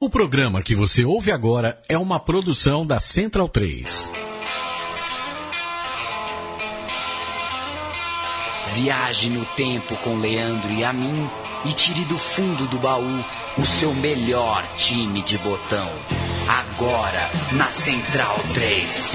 O programa que você ouve agora é uma produção da Central 3. Viaje no tempo com Leandro e a mim e tire do fundo do baú o seu melhor time de botão. Agora na Central 3.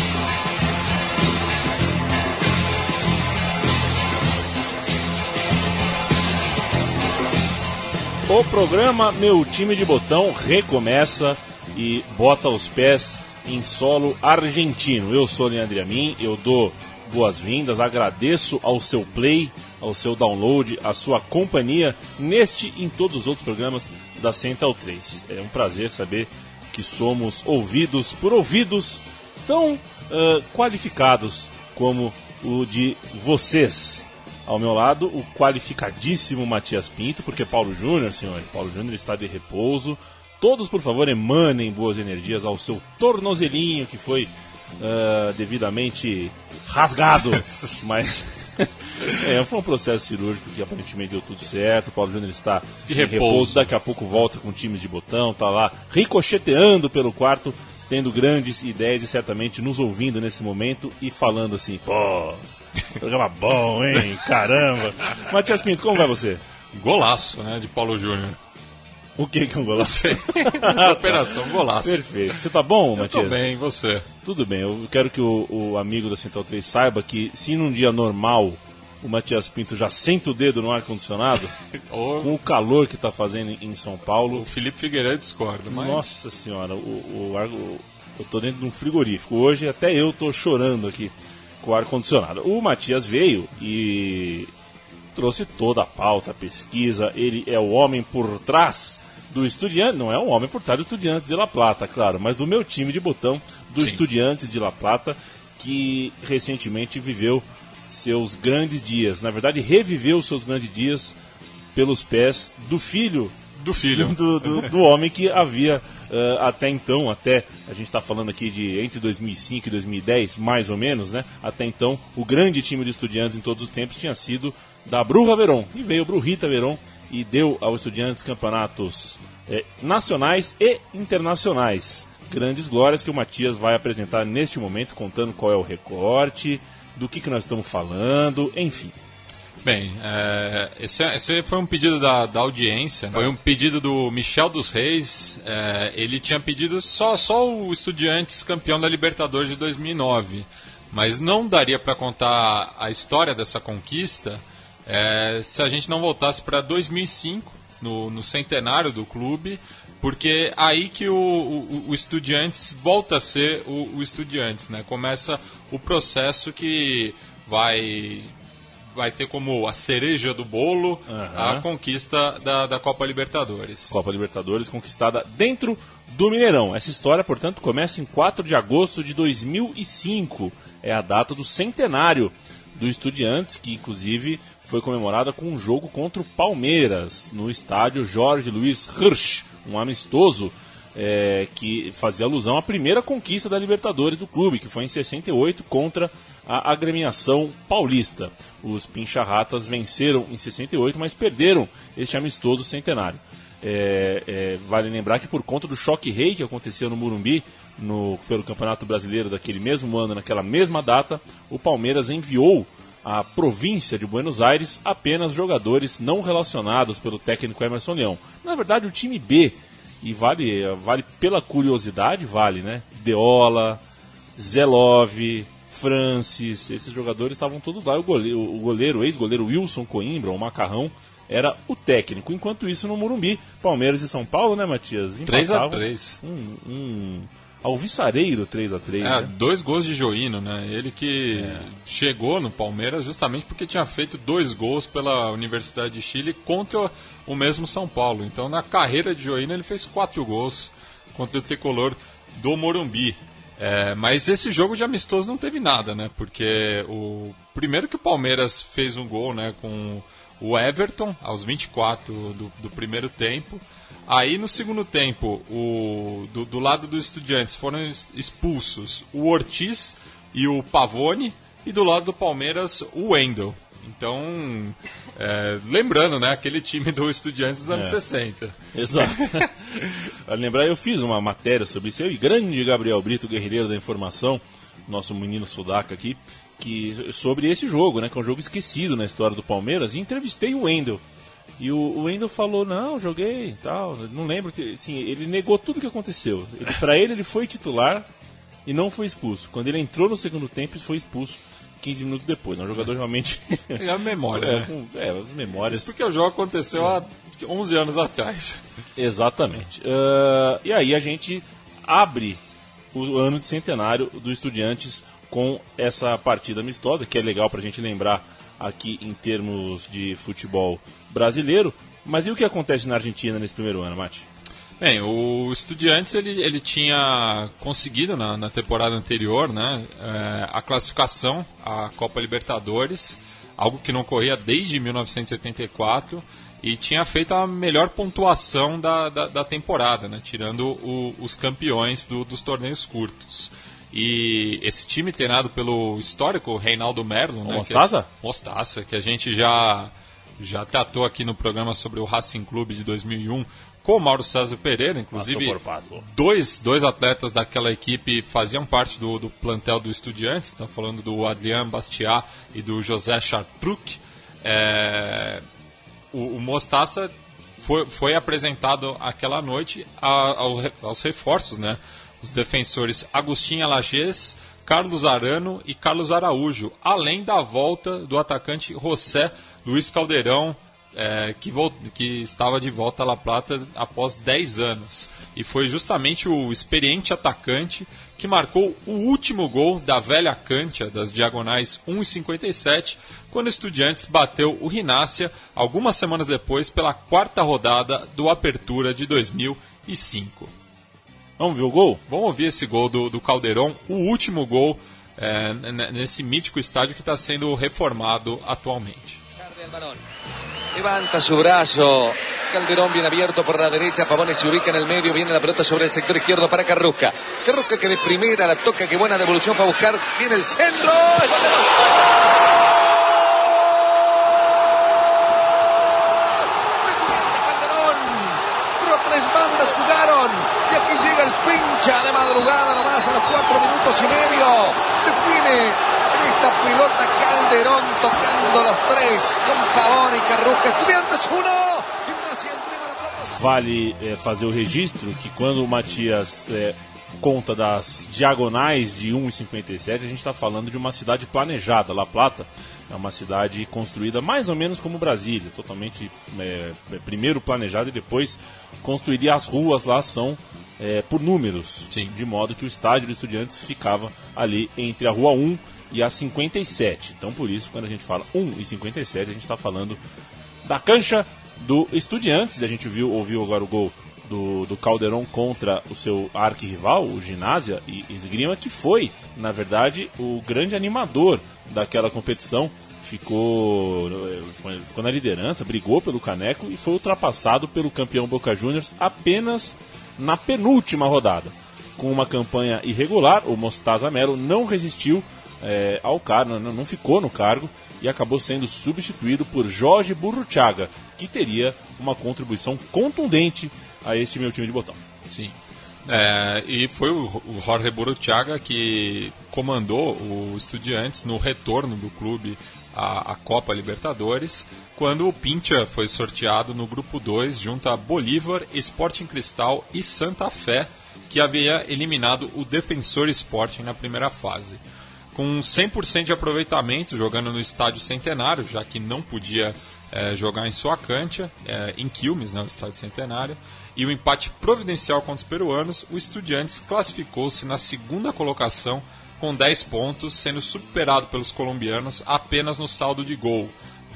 O programa Meu Time de Botão recomeça e bota os pés em solo argentino. Eu sou o Leandro Amin, eu dou boas-vindas, agradeço ao seu play, ao seu download, à sua companhia neste e em todos os outros programas da Central 3. É um prazer saber que somos ouvidos por ouvidos tão qualificados como o de vocês. Ao meu lado, o qualificadíssimo Matias Pinto, porque Paulo Júnior, senhores, Paulo Júnior está de repouso. Todos, por favor, emanem boas energias ao seu tornozelinho, que foi devidamente rasgado, mas foi um processo cirúrgico que aparentemente deu tudo certo. O Paulo Júnior está de repouso, daqui a pouco volta com times de botão, está lá ricocheteando pelo quarto, tendo grandes ideias e certamente nos ouvindo nesse momento e falando assim, pô... Programa bom, hein? Caramba! Matias Pinto, como vai você? Golaço, né? De Paulo Júnior. O que é um golaço? Essa operação, golaço. Perfeito. Você tá bom, Matias? Eu tô bem, e você? Tudo bem. Eu quero que o amigo da Central 3 saiba que se num dia normal o Matias Pinto já senta o dedo no ar-condicionado, com o calor que tá fazendo em São Paulo... O Felipe Figueiredo discorda, mas... Nossa senhora, eu tô dentro de um frigorífico. Hoje até eu tô chorando aqui com o ar-condicionado. O Matias veio e trouxe toda a pauta, a pesquisa. Ele é o homem por trás do Estudiantes, não é o homem por trás do Estudiantes de La Plata, claro, mas do meu time de botão, do Sim. Estudiantes de La Plata, que recentemente viveu seus grandes dias, na verdade reviveu seus grandes dias pelos pés do filho do homem que havia até então, até a gente está falando aqui de entre 2005 e 2010, mais ou menos, né? Até então, o grande time de Estudiantes em todos os tempos tinha sido da Brujah Verón. E veio o Brujita Verón e deu ao Estudiantes campeonatos nacionais e internacionais. Grandes glórias que o Matias vai apresentar neste momento, contando qual é o recorte, do que nós estamos falando, enfim. Bem, esse foi um pedido da audiência, né? Foi um pedido do Michel dos Reis. Ele tinha pedido só o Estudiantes campeão da Libertadores de 2009, mas não daria para contar a história dessa conquista se a gente não voltasse para 2005, no centenário do clube, porque aí que o Estudiantes volta a ser o Estudiantes, né? Começa o processo que vai ter como a cereja do bolo a conquista da Copa Libertadores. Copa Libertadores conquistada dentro do Mineirão. Essa história, portanto, começa em 4 de agosto de 2005. É a data do centenário do Estudiantes, que inclusive foi comemorada com um jogo contra o Palmeiras, no estádio Jorge Luiz Hirsch, um amistoso que fazia alusão à primeira conquista da Libertadores do clube, que foi em 68 contra a agremiação paulista. Os Pincharratas venceram em 68, mas perderam este amistoso centenário. Vale lembrar que por conta do choque rei que aconteceu no Morumbi, pelo Campeonato Brasileiro daquele mesmo ano, naquela mesma data, o Palmeiras enviou à província de Buenos Aires apenas jogadores não relacionados pelo técnico Emerson Leão. Na verdade, o time B, e vale pela curiosidade, né? Deola, Zelov, Francis, esses jogadores estavam todos lá. O ex-goleiro Wilson Coimbra, o Macarrão, era o técnico. Enquanto isso, no Morumbi, Palmeiras e São Paulo, né, Matias? 3-3. Alvissareiro 3-3. Né? 2 gols de Joino, né? Ele que chegou no Palmeiras justamente porque tinha feito 2 gols pela Universidade de Chile contra o mesmo São Paulo. Então, na carreira de Joino, ele fez 4 gols contra o tricolor do Morumbi. Mas esse jogo de amistoso não teve nada, né? Porque primeiro que o Palmeiras fez um gol, né, com o Everton aos 24 do primeiro tempo. Aí no segundo tempo, do lado dos Estudiantes foram expulsos o Ortiz e o Pavone, e do lado do Palmeiras o Wendel. Então, lembrando, né, aquele time do Estudiantes dos anos 60. Exato. Para lembrar, eu fiz uma matéria sobre isso, eu e grande Gabriel Brito, guerrilheiro da informação, nosso menino sudaca aqui, sobre esse jogo, né, que é um jogo esquecido na história do Palmeiras, e entrevistei o Wendel. E o Wendel falou, não, joguei e tal, não lembro, assim, ele negou tudo o que aconteceu. Para ele foi titular e não foi expulso. Quando ele entrou no segundo tempo, foi expulso 15 minutos depois. O jogador realmente... É a memória, né? As memórias... Isso porque o jogo aconteceu há 11 anos atrás. Exatamente. E aí a gente abre o ano de centenário do Estudiantes com essa partida amistosa, que é legal pra gente lembrar aqui em termos de futebol brasileiro. Mas e o que acontece na Argentina nesse primeiro ano, Mati? Bem, o Estudiantes ele tinha conseguido na temporada anterior, né, a classificação à Copa Libertadores, algo que não ocorria desde 1984, e tinha feito a melhor pontuação da temporada, né, tirando os campeões dos torneios curtos. E esse time treinado pelo histórico Reinaldo Merlo, né, Mostaça, que a gente já tratou aqui no programa sobre o Racing Clube de 2001, com o Mauro César Pereira, inclusive dois atletas daquela equipe faziam parte do plantel do Estudiantes, estão falando do Adrian Bastiat e do José Chartruc. O Mostaça foi apresentado aquela noite aos reforços, né? Os defensores Agustín Alagés, Carlos Arano e Carlos Araújo, além da volta do atacante José Luiz Calderón, que estava de volta à La Plata após 10 anos. E foi justamente o experiente atacante que marcou o último gol da velha cancha das diagonais 1 e 57, quando o Estudiantes bateu o Rinácia algumas semanas depois pela 4ª rodada do Apertura de 2005. Vamos ver o gol? Vamos ouvir esse gol do Calderón, o último gol nesse mítico estádio que está sendo reformado atualmente. Levanta su brazo, Calderón bien abierto por la derecha, Pavone se ubica en el medio, viene la pelota sobre el sector izquierdo para Carrusca. Carrusca que de primera la toca, que buena devolución fue a buscar, viene el centro. Calderón, pero 3 bandas jugaron y aquí llega el pincha de madrugada nomás a los 4 minutos y medio. Define esta pelota Calderón tocando los 3 con Pavone y Carrusca. Estudiantes 1, Gimnasia Esgrima La Plata. Vale fazer o registro que quando o Matias conta das diagonais de 1,57, a gente está falando de uma cidade planejada. La Plata é uma cidade construída mais ou menos como Brasília, totalmente primeiro planejada e depois construiria as ruas lá são por números. Sim. De modo que o estádio do Estudiantes ficava ali entre a Rua 1 e a 57. Então, por isso, quando a gente fala 1 e 57, a gente está falando da cancha do Estudiantes. A gente ouviu agora o gol do Calderón contra o seu arquirrival, o Gimnasia e Esgrima, que foi, na verdade, o grande animador daquela competição. Ficou na liderança, brigou pelo caneco e foi ultrapassado pelo campeão Boca Juniors apenas na penúltima rodada. Com uma campanha irregular, o Mostaza Merlo não resistiu ao cargo, não ficou no cargo e acabou sendo substituído por Jorge Burruchaga, que teria uma contribuição contundente a este meu time de botão. Sim. E foi o Jorge Burruchaga que comandou o Estudiantes no retorno do clube à Copa Libertadores, quando o Pincha foi sorteado no grupo 2 junto a Bolívar, Sporting Cristal e Santa Fé, que havia eliminado o Defensor Sporting na primeira fase. Com 100% de aproveitamento, jogando no Estádio Centenário, já que não podia jogar em sua cancha, em Quilmes, né, o Estádio Centenário, e o empate providencial contra os peruanos, o Estudiantes classificou-se na 2ª colocação com 10 pontos, sendo superado pelos colombianos apenas no saldo de gol.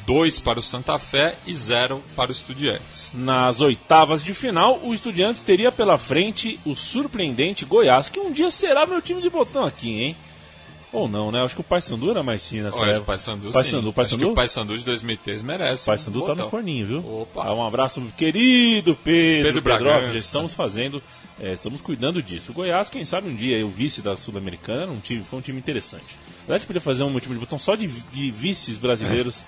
2 para o Santa Fé e 0 para o Estudiantes. Nas oitavas de final, o Estudiantes teria pela frente o surpreendente Goiás, que um dia será meu time de botão aqui, hein? Ou não, né? Acho que o Paysandu era mais time nessa época. O Paysandu, sim. Acho que o Paysandu de 2003 merece. O Paysandu tá no forninho, viu? Opa. Um abraço, querido Pedro Bragança. Já estamos fazendo, estamos cuidando disso. O Goiás, quem sabe um dia, o vice da Sul-Americana, foi um time interessante. Na verdade, podia fazer um time de botão só de vices brasileiros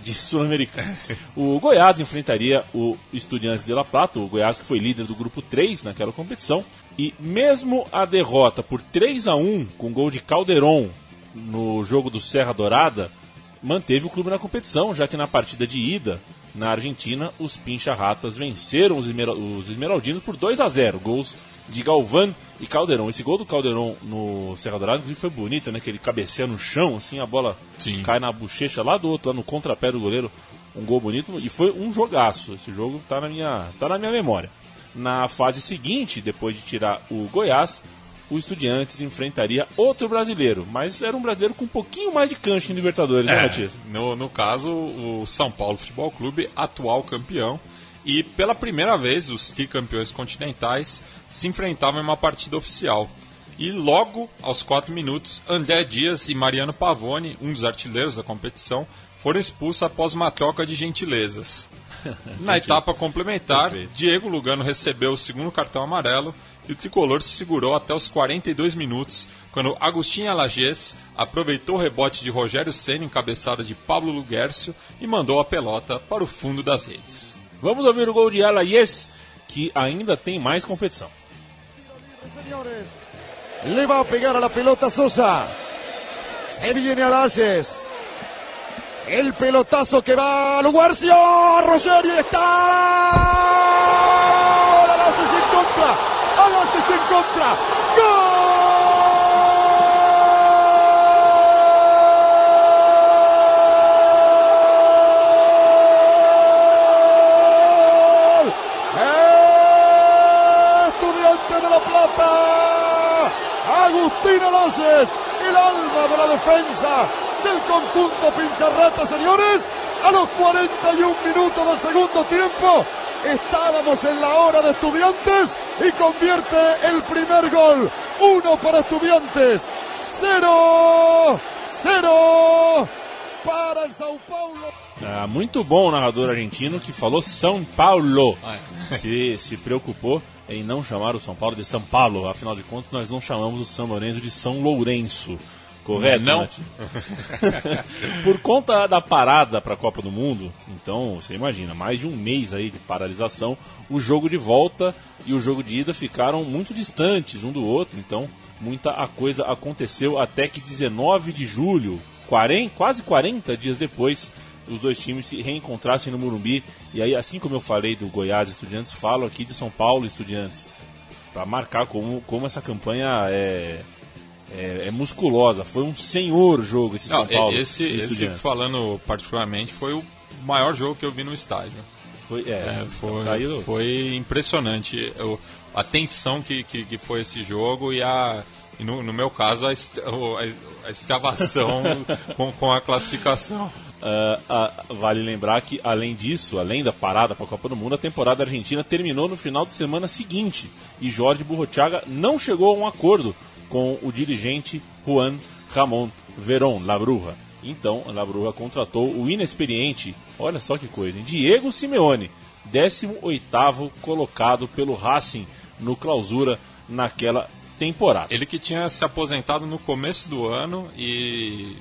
de Sul-Americana. O Goiás enfrentaria o Estudiantes de La Plata, o Goiás que foi líder do grupo 3 naquela competição. E mesmo a derrota por 3-1 com gol de Calderon no jogo do Serra Dourada, manteve o clube na competição, já que na partida de ida na Argentina, os Pincha-Ratas venceram os esmeraldinos por 2-0, gols de Galván e Calderon. Esse gol do Calderon no Serra Dourada inclusive foi bonito, né? Que ele cabeceia no chão, assim, a bola cai na bochecha lá do outro, lá no contrapé do goleiro, um gol bonito, e foi um jogaço. Esse jogo tá na minha memória. Na fase seguinte, depois de tirar o Goiás, o Estudiantes enfrentaria outro brasileiro, mas era um brasileiro com um pouquinho mais de cancha em Libertadores, né, Matias? No caso, o São Paulo Futebol Clube, atual campeão, e pela primeira vez os tricampeões continentais se enfrentavam em uma partida oficial. E logo, aos 4 minutos, André Dias e Mariano Pavone, um dos artilheiros da competição, foram expulsos após uma troca de gentilezas. Na etapa complementar, Diego Lugano recebeu o segundo cartão amarelo e o tricolor se segurou até os 42 minutos, quando Agustín Alagés aproveitou o rebote de Rogério Ceni em cabeçada de Pablo Luguércio e mandou a pelota para o fundo das redes. Vamos ouvir o gol de Alagés, que ainda tem mais competição. Le va a pegar a la pelota Sosa. Se viene Alagés. El pelotazo que va a Luguercio, Rogerio está. Alagés en contra. Alagés en contra. ¡Gol! Estudiante de La Plata. Agustín Alagés, el alma de la defensa del conjunto Pincha-Rata, señores. A los 41 minutos del segundo tiempo estábamos en la hora de Estudiantes y convierte el primer gol. 1 para Estudiantes, 0 para el São Paulo. Muito bom o narrador argentino que falou São Paulo. Se preocupou em não chamar o São Paulo de São Paulo. Afinal de contas, nós não chamamos o São Lourenço de São Lourenço. Correto? Não. Por conta da parada para a Copa do Mundo, então você imagina, mais de um mês aí de paralisação, o jogo de volta e o jogo de ida ficaram muito distantes um do outro, então muita coisa aconteceu até que 19 de julho, quase 40 dias depois, os dois times se reencontrassem no Morumbi. E aí, assim como eu falei do Goiás Estudiantes, falo aqui de São Paulo Estudiantes, para marcar como essa campanha é musculosa. Foi um senhor jogo esse São Paulo. Esse, falando particularmente, foi o maior jogo que eu vi no estádio. Foi impressionante a tensão que foi esse jogo e no meu caso a extravação com a classificação. Vale lembrar que, além disso, além da parada para a Copa do Mundo, a temporada argentina terminou no final de semana seguinte e Jorge Burruchaga não chegou a um acordo com o dirigente Juan Ramón Verón, La Bruja. Então, La Bruja contratou o inexperiente, olha só que coisa, hein? Diego Simeone, 18º colocado pelo Racing no Clausura naquela temporada. Ele que tinha se aposentado no começo do ano e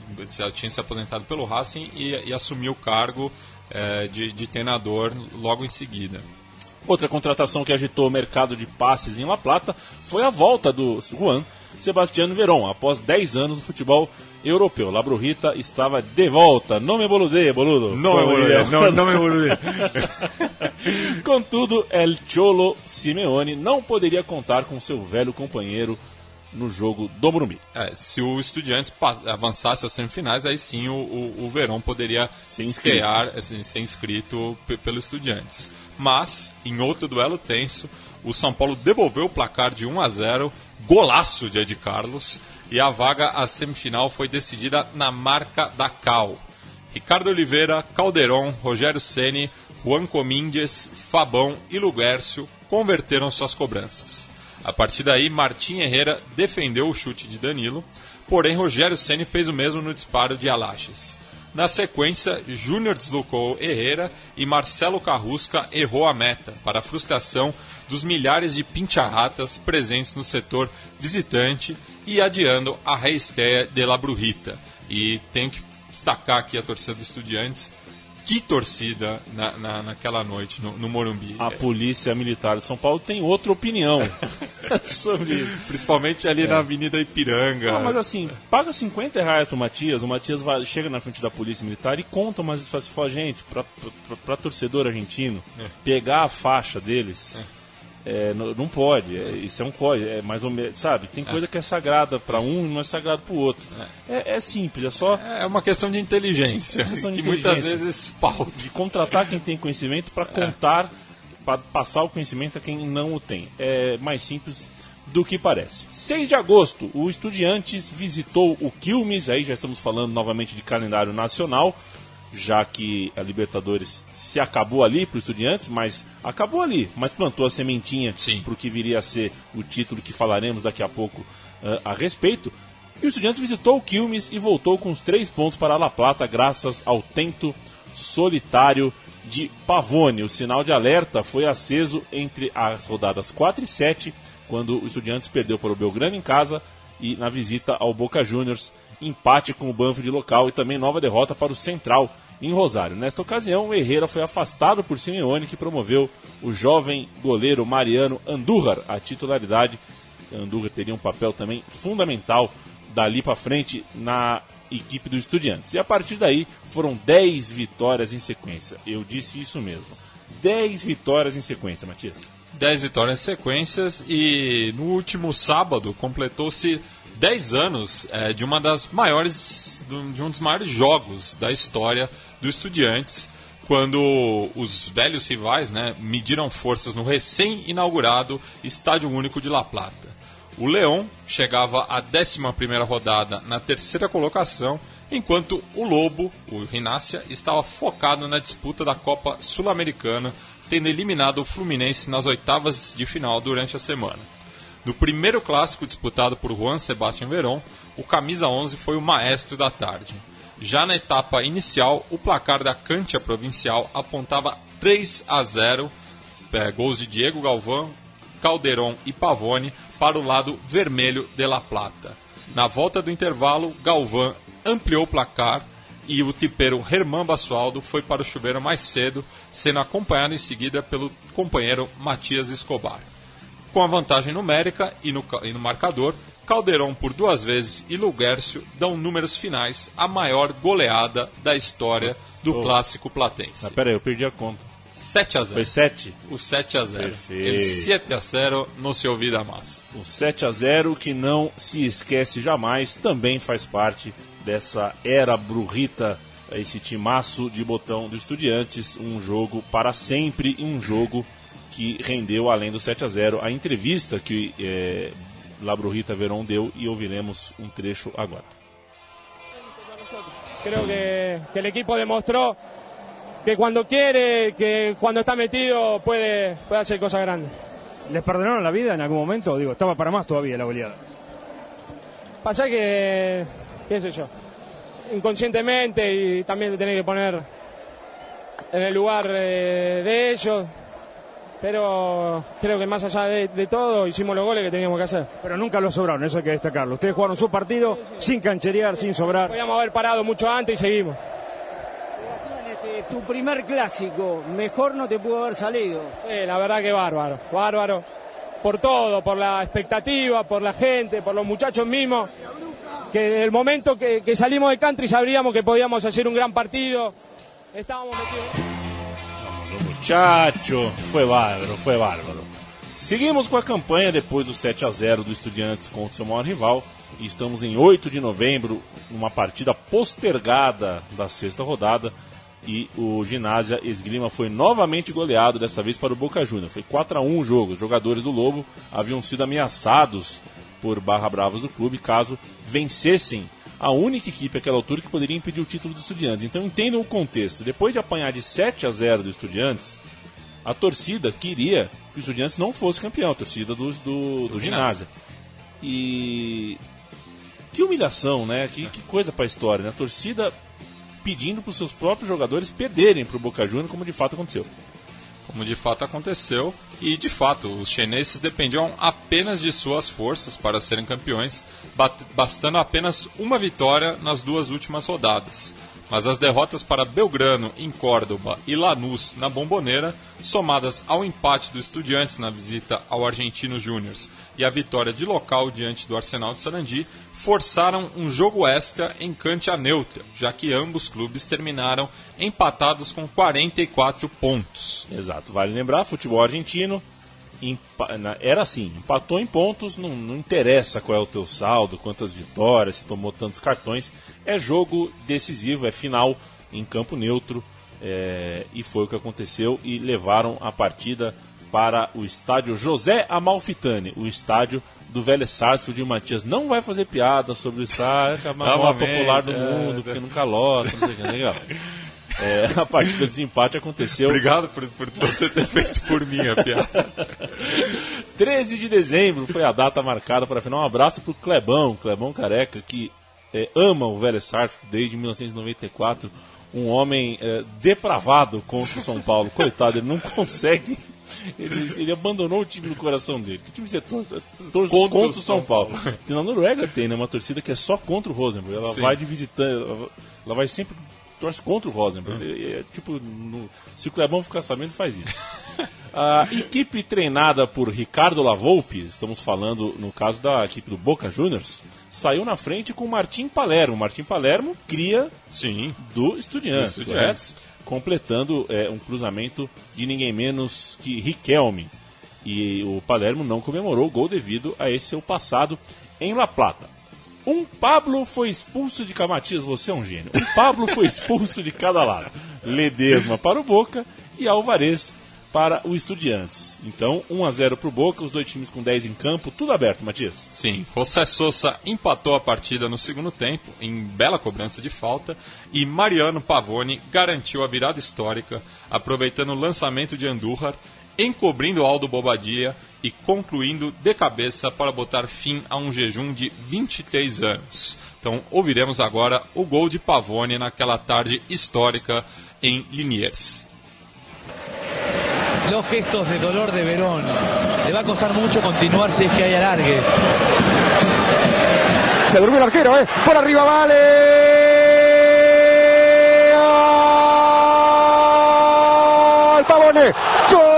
tinha se aposentado pelo Racing e assumiu o cargo de treinador logo em seguida. Outra contratação que agitou o mercado de passes em La Plata foi a volta do Juan Sebastián Verón, após 10 anos no futebol europeu. La Brujita estava de volta. Não me boludê, boludo. Não me boludê. Contudo, El Cholo Simeone não poderia contar com seu velho companheiro no jogo do Morumbi. Se o Estudiantes avançasse às semifinais, aí sim o Verón poderia ser inscrito pelo Estudiantes. Mas, em outro duelo tenso, o São Paulo devolveu o placar de 1-0, golaço de Ed Carlos, e a vaga à semifinal foi decidida na marca da Cal. Ricardo Oliveira, Calderon, Rogério Ceni, Juan Comínguez, Fabão e Luguércio converteram suas cobranças. A partir daí, Martim Herrera defendeu o chute de Danilo, porém Rogério Ceni fez o mesmo no disparo de Alaches. Na sequência, Júnior deslocou Herrera e Marcelo Carrusca errou a meta, para a frustração dos milhares de pincharratas presentes no setor visitante e adiando a reestreia de La Brujita. E tenho que destacar aqui a torcida do Estudiantes. Que torcida naquela noite no Morumbi. A Polícia Militar de São Paulo tem outra opinião sobre isso. Principalmente ali na Avenida Ipiranga. Não, mas assim, paga R$50 pro Matias, o Matias chega na frente da Polícia Militar e conta, mas fala, gente, pra torcedor argentino, pegar a faixa deles... não pode, isso é um código, é mais ou menos, sabe? Tem coisa que é sagrada para um e não é sagrado para o outro. É simples, é só... É uma questão de inteligência, muitas vezes falta. De contratar quem tem conhecimento para contar, para passar o conhecimento a quem não o tem. É mais simples do que parece. 6 de agosto, o Estudiantes visitou o Quilmes, aí já estamos falando novamente de calendário nacional, já que a Libertadores se acabou ali para os Estudiantes, mas acabou ali, mas plantou a sementinha para o que viria a ser o título que falaremos daqui a pouco a respeito. E o Estudiantes visitou o Quilmes e voltou com os 3 pontos para a La Plata, graças ao tento solitário de Pavone. O sinal de alerta foi aceso entre as rodadas 4 e 7, quando o Estudiantes perdeu para o Belgrano em casa e na visita ao Boca Juniors, empate com o Banfield local e também nova derrota para o Central em Rosário. Nesta ocasião, o Herrera foi afastado por Simeone, que promoveu o jovem goleiro Mariano Andújar à titularidade. Andújar teria um papel também fundamental dali para frente na equipe do Estudiantes. E a partir daí foram 10 vitórias em sequência. Eu disse isso mesmo. 10 vitórias em sequência, Matias. 10 vitórias em sequências e no último sábado completou-se 10 anos de um dos maiores jogos da história do Estudiantes, quando os velhos rivais mediram forças no recém-inaugurado Estádio Único de La Plata. O Leão chegava à 11ª rodada na 3ª colocação, enquanto o Lobo, o Rinácia, estava focado na disputa da Copa Sul-Americana, tendo eliminado o Fluminense nas 8ª de final durante a semana. No primeiro clássico disputado por Juan Sebastián Verón, o camisa 11 foi o maestro da tarde. Já na etapa inicial, o placar da Cancha Provincial apontava 3-0, gols de Diego Galvão, Calderón e Pavone para o lado vermelho de La Plata. Na volta do intervalo, Galvão ampliou o placar e o tripeiro Germán Basualdo foi para o chuveiro mais cedo, sendo acompanhado em seguida pelo companheiro Matias Escobar. Com a vantagem numérica e no marcador, Calderón por 2 vezes e Luguércio dão números finais a maior goleada da história do clássico platense. Peraí, eu perdi a conta. 7-0. Foi 7? O 7-0. Perfeito. El 7-0 não se olvida mais. O 7-0 que não se esquece jamais, também faz parte dessa era Brujita, esse timaço de botão do Estudiantes, um jogo para sempre, um jogo que rendeu, além do 7-0, a entrevista que La Brujita Verón deu, e ouviremos um trecho agora. Creo que el equipo demostró que cuando quiere, que cuando está metido puede hacer cosas grandes. ¿Les perdonaron la vida en algún momento? Digo, estaba para más todavía la goleada. Pasa que, qué sé yo, inconscientemente, y también te tenés que poner en el lugar de ellos. Pero creo que más allá de todo hicimos los goles que teníamos que hacer. Pero nunca lo sobraron, eso hay que destacarlo. Ustedes jugaron su partido sin cancherear, sin sobrar. Podíamos haber parado mucho antes y seguimos. Sebastián, tu primer clásico, mejor no te pudo haber salido. Sí, la verdad que bárbaro. Por todo, por la expectativa, por la gente, por los muchachos mismos. Que desde el momento que salimos de country sabríamos que podíamos hacer un gran partido. Estábamos metidos... Muchacho, foi bárbaro. Seguimos com a campanha depois do 7-0 do Estudiantes contra o seu maior rival. E estamos em 8 de novembro, numa partida postergada da 6ª rodada. E o Ginásio Esgrima foi novamente goleado, dessa vez para o Boca Juniors. Foi 4-1 o jogo. Os jogadores do Lobo haviam sido ameaçados por Barra Bravas do clube caso vencessem a única equipe àquela altura que poderia impedir o título do Estudiantes. Então entendam o contexto. Depois de apanhar de 7-0 do Estudiantes, a torcida queria que o Estudiantes não fosse campeão, a torcida do Ginásio. E Que humilhação, né? Que coisa pra história, né? A torcida pedindo pros seus próprios jogadores perderem pro Boca Juniors, como de fato aconteceu. Como de fato aconteceu, e de fato os chineses dependiam apenas de suas forças para serem campeões, bastando apenas uma vitória nas 2 últimas rodadas. Mas as derrotas para Belgrano em Córdoba e Lanús na Bombonera, somadas ao empate do Estudiantes na visita ao Argentinos Júniors e a vitória de local diante do Arsenal de Sarandi, forçaram um jogo extra em cancha neutra, já que ambos clubes terminaram empatados com 44 pontos. Exato, vale lembrar, futebol argentino era assim, empatou em pontos, não interessa qual é o teu saldo, quantas vitórias, se tomou tantos cartões, é jogo decisivo, é final em campo neutro, e foi o que aconteceu, e levaram a partida para o estádio José Amalfitani, o estádio do Vélez Sarsfield. O Matias não vai fazer piada sobre o estádio maior popular do mundo, porque nunca lota, não sei o que, legal. A partida de desempate aconteceu... Obrigado por você ter feito por mim a piada. 13 de dezembro foi a data marcada para a final. Um abraço pro Clebão Careca, que ama o Vélez Sarsfield desde 1994. Um homem depravado contra o São Paulo. Coitado, ele não consegue... Ele abandonou o time do coração dele. Que time você torce contra o São Paulo? Na Noruega tem, né, uma torcida que é só contra o Rosenborg. Ela vai de visitante, ela vai sempre... torce contra o Rosenborg. Se o Clebão ficar sabendo, faz isso. A equipe treinada por Ricardo Lavolpe, estamos falando no caso da equipe do Boca Juniors, saiu na frente com o Martim Palermo. Martim Palermo, cria do Estudiantes. Completando um cruzamento de ninguém menos que Riquelme. E o Palermo não comemorou o gol devido a esse seu passado em La Plata. Um Pablo foi expulso de Matias, você é um gênio. Um Pablo foi expulso de cada lado. Ledesma para o Boca e Alvarez para o Estudiantes. Então, 1-0 para o Boca, os 2 times com 10 em campo, tudo aberto, Matias. Sim, José Sosa empatou a partida no segundo tempo, em bela cobrança de falta, e Mariano Pavone garantiu a virada histórica, aproveitando o lançamento de Andújar, encobrindo Aldo Bobadilla e concluindo de cabeça para botar fim a um jejum de 23 anos. Então ouviremos agora o gol de Pavone naquela tarde histórica em Liniers. Los gestos de dolor de Verón. Le va a costar mucho continuar si es que hay alargue. Se durmió el arquero, por arriba vale. ¡Gol! Pavone. ¡Gol!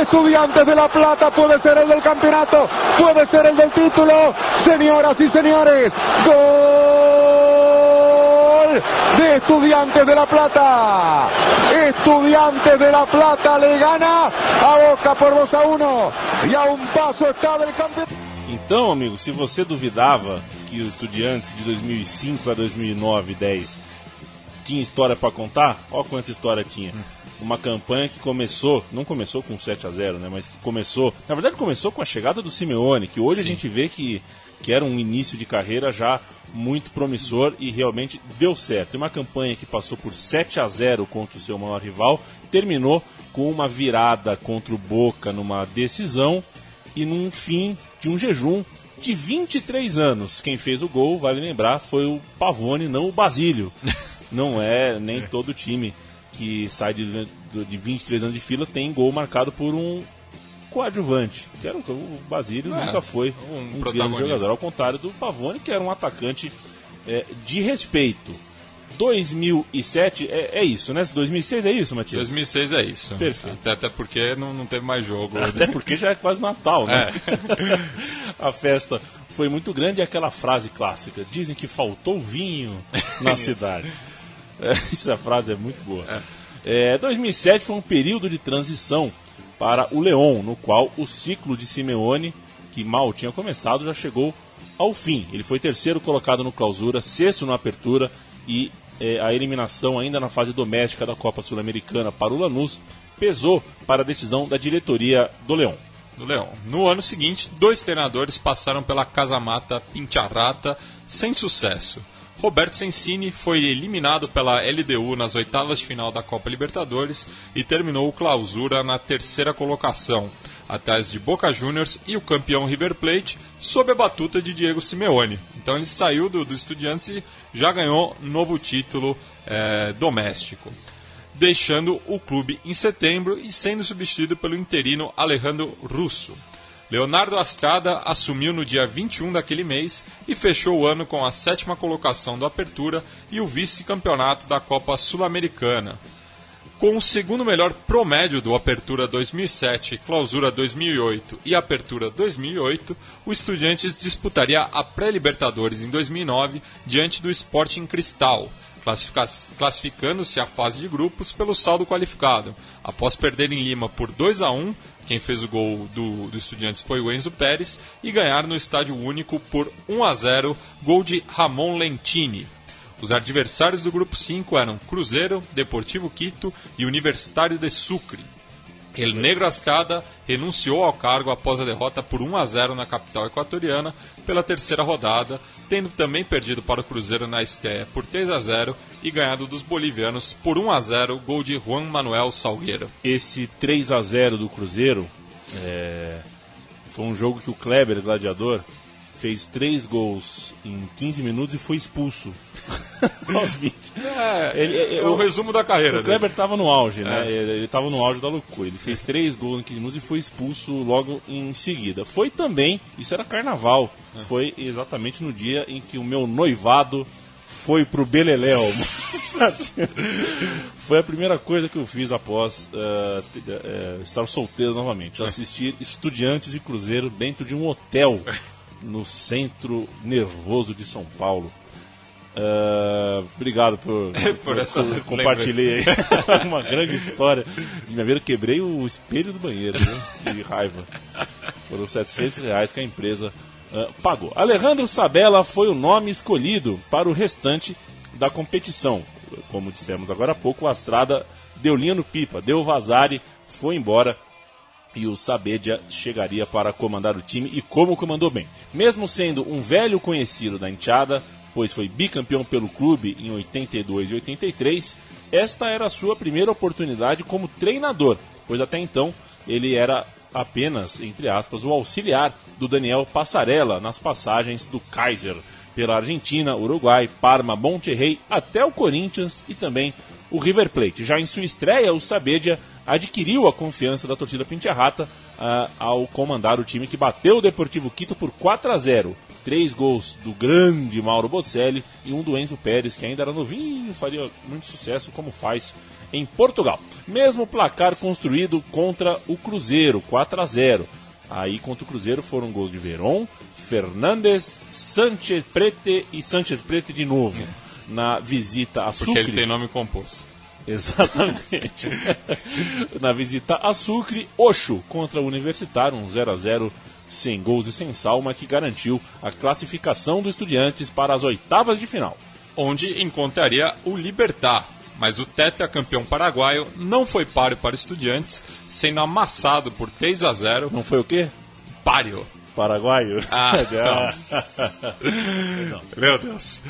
Estudiantes de La Plata, puede ser el del campeonato, puede ser el del título, señoras y señores, gol de Estudiantes de La Plata. Estudiantes de La Plata le gana a Boca por 2-1 e a um passo está del campeonato. Então, amigo, se você duvidava que os Estudiantes de 2005 a 2009 e 10 tinha história para contar, olha quanta história tinha. Uma campanha que não começou com 7-0, né, mas que começou com a chegada do Simeone, que hoje a gente vê que era um início de carreira já muito promissor e realmente deu certo. Uma campanha que passou por 7-0 contra o seu maior rival, terminou com uma virada contra o Boca numa decisão e num fim de um jejum de 23 anos. Quem fez o gol, vale lembrar, foi o Pavone, não o Basílio. Não é nem todo time que sai de 23 anos de fila tem gol marcado por um coadjuvante, que era o Basílio, nunca foi um grande jogador, ao contrário do Pavone, que era um atacante de respeito. 2007 é isso, né? 2006 é isso, Matias? 2006 é isso. Perfeito. Até porque não teve mais jogo. Até porque já é quase Natal, né? A festa foi muito grande e aquela frase clássica, dizem que faltou vinho na cidade. Essa frase é muito boa. 2007 foi um período de transição para o León, no qual o ciclo de Simeone, que mal tinha começado, já chegou ao fim. Ele foi terceiro colocado no Clausura, sexto no Apertura e a eliminação ainda na fase doméstica da Copa Sul-Americana para o Lanús pesou para a decisão da diretoria do León. No ano seguinte, 2 treinadores passaram pela Casa Mata Pincharrata sem sucesso. Roberto Sensini foi eliminado pela LDU nas oitavas de final da Copa Libertadores e terminou o Clausura na terceira colocação, atrás de Boca Juniors e o campeão River Plate, sob a batuta de Diego Simeone. Então ele saiu do Estudiantes e já ganhou novo título doméstico, deixando o clube em setembro e sendo substituído pelo interino Alejandro Russo. Leonardo Ascada assumiu no dia 21 daquele mês e fechou o ano com a 7ª colocação do Apertura e o vice-campeonato da Copa Sul-Americana. Com o segundo melhor promédio do Apertura 2007, Clausura 2008 e Apertura 2008, o Estudiantes disputaria a pré-Libertadores em 2009 diante do Sporting Cristal, classificando-se à fase de grupos pelo saldo qualificado, após perder em Lima por 2-1, quem fez o gol do Estudiantes foi o Enzo Pérez, e ganhar no Estádio Único por 1-0, gol de Ramon Lentini. Os adversários do grupo 5 eram Cruzeiro, Deportivo Quito e Universitário de Sucre. El Negro Ascada renunciou ao cargo após a derrota por 1-0 na capital equatoriana pela terceira rodada, tendo também perdido para o Cruzeiro na estreia por 3-0 e ganhado dos bolivianos por 1-0, gol de Juan Manuel Salgueiro. Esse 3-0 do Cruzeiro foi um jogo que o Kleber, gladiador, fez 3 gols em 15 minutos e foi expulso aos 20. O resumo da carreira dele. O Kleber estava no auge, né? Ele estava no auge da loucura. Ele fez 3 gols em 15 minutos e foi expulso logo em seguida. Foi também, isso era carnaval, foi exatamente no dia em que o meu noivado foi pro Beleléu. Foi a primeira coisa que eu fiz após estar solteiro novamente. Assistir Estudiantes e Cruzeiro dentro de um hotel no centro nervoso de São Paulo. Obrigado por essa compartilhei aí. Uma grande história de minha vida. Quebrei o espelho do banheiro, né? De raiva. Foram R$700 que a empresa pagou. Alejandro Sabella foi o nome escolhido para o restante da competição. Como dissemos agora há pouco, a Astrada deu linha no pipa, deu Vasari, foi embora e o Saavedra chegaria para comandar o time, e como comandou bem. Mesmo sendo um velho conhecido da enteada, pois foi bicampeão pelo clube em 82 e 83, esta era a sua primeira oportunidade como treinador, pois até então ele era apenas, entre aspas, o auxiliar do Daniel Passarella nas passagens do Kaiser pela Argentina, Uruguai, Parma, Monterrey, até o Corinthians e também o River Plate. Já em sua estreia, o Saavedra adquiriu a confiança da torcida Pintiarrata ao comandar o time que bateu o Deportivo Quito por 4-0. 3 gols do grande Mauro Bocelli e um do Enzo Pérez, que ainda era novinho, faria muito sucesso como faz em Portugal. Mesmo placar construído contra o Cruzeiro, 4-0. Aí contra o Cruzeiro foram gols de Verón, Fernandes, Sánchez Prete e Sánchez Prete de novo. Na visita a Sucre. Porque ele tem nome composto. Exatamente. Na visita a Sucre, Oxo contra o Universitário, um 0-0 sem gols e sem sal, mas que garantiu a classificação do Estudiantes para as oitavas de final. Onde encontraria o Libertad, mas o tetracampeão paraguaio não foi páreo para Estudiantes, sendo amassado por 3-0. Não foi o quê? Páreo. Paraguaio? Meu Deus.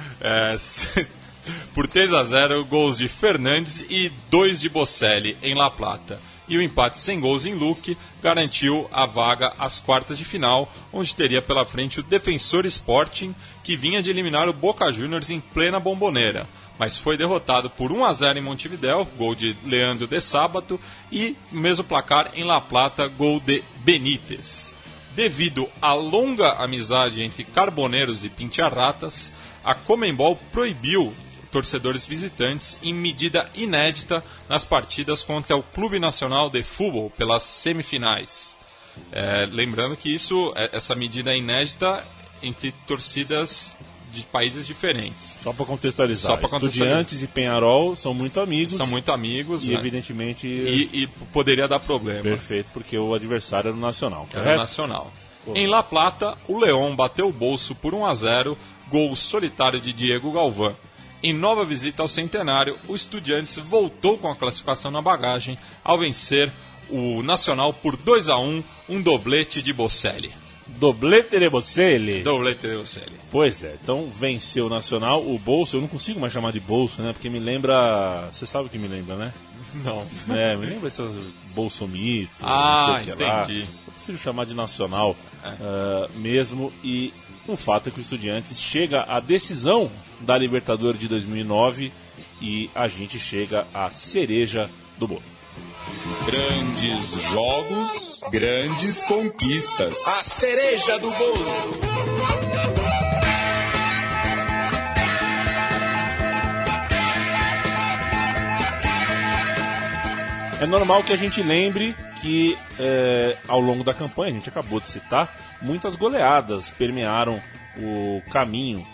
Por 3-0, gols de Fernandes e 2 de Bocelli em La Plata. E o empate sem gols em Luque garantiu a vaga às quartas de final, onde teria pela frente o Defensor Sporting, que vinha de eliminar o Boca Juniors em plena Bomboneira, mas foi derrotado por 1-0 em Montevidéu, gol de Leandro de Sábato, e mesmo placar em La Plata, gol de Benítez. Devido à longa amizade entre carboneiros e pintiarratas, a Conmebol proibiu torcedores visitantes em medida inédita nas partidas contra o Clube Nacional de Futebol pelas semifinais. Lembrando que essa medida é inédita entre torcidas de países diferentes. Só para contextualizar. Estudiantes e Peñarol são muito amigos. São muito amigos. E, né? Evidentemente... E poderia dar problema. Perfeito, porque o adversário era o Nacional. Era o Nacional. Em La Plata, o León bateu o bolso por 1-0, gol solitário de Diego Galván. Em nova visita ao Centenário, o Estudiantes voltou com a classificação na bagagem ao vencer o Nacional por 2-1, um doblete de Bocelli. Doblete de Bocelli. Doblete de Bocelli. Pois é, então venceu o Nacional. O Bolso, eu não consigo mais chamar de Bolso, né? Porque me lembra... Você sabe o que me lembra, né? Não. Me lembra essas bolsomitos, não sei o que entendi. Lá. Eu prefiro chamar de Nacional mesmo. E o fato é que o Estudiantes chega à decisão da Libertadores de 2009 e a gente chega à cereja do bolo. Grandes jogos, grandes conquistas. A cereja do bolo. É normal que a gente lembre que ao longo da campanha, a gente acabou de citar, muitas goleadas permearam o caminho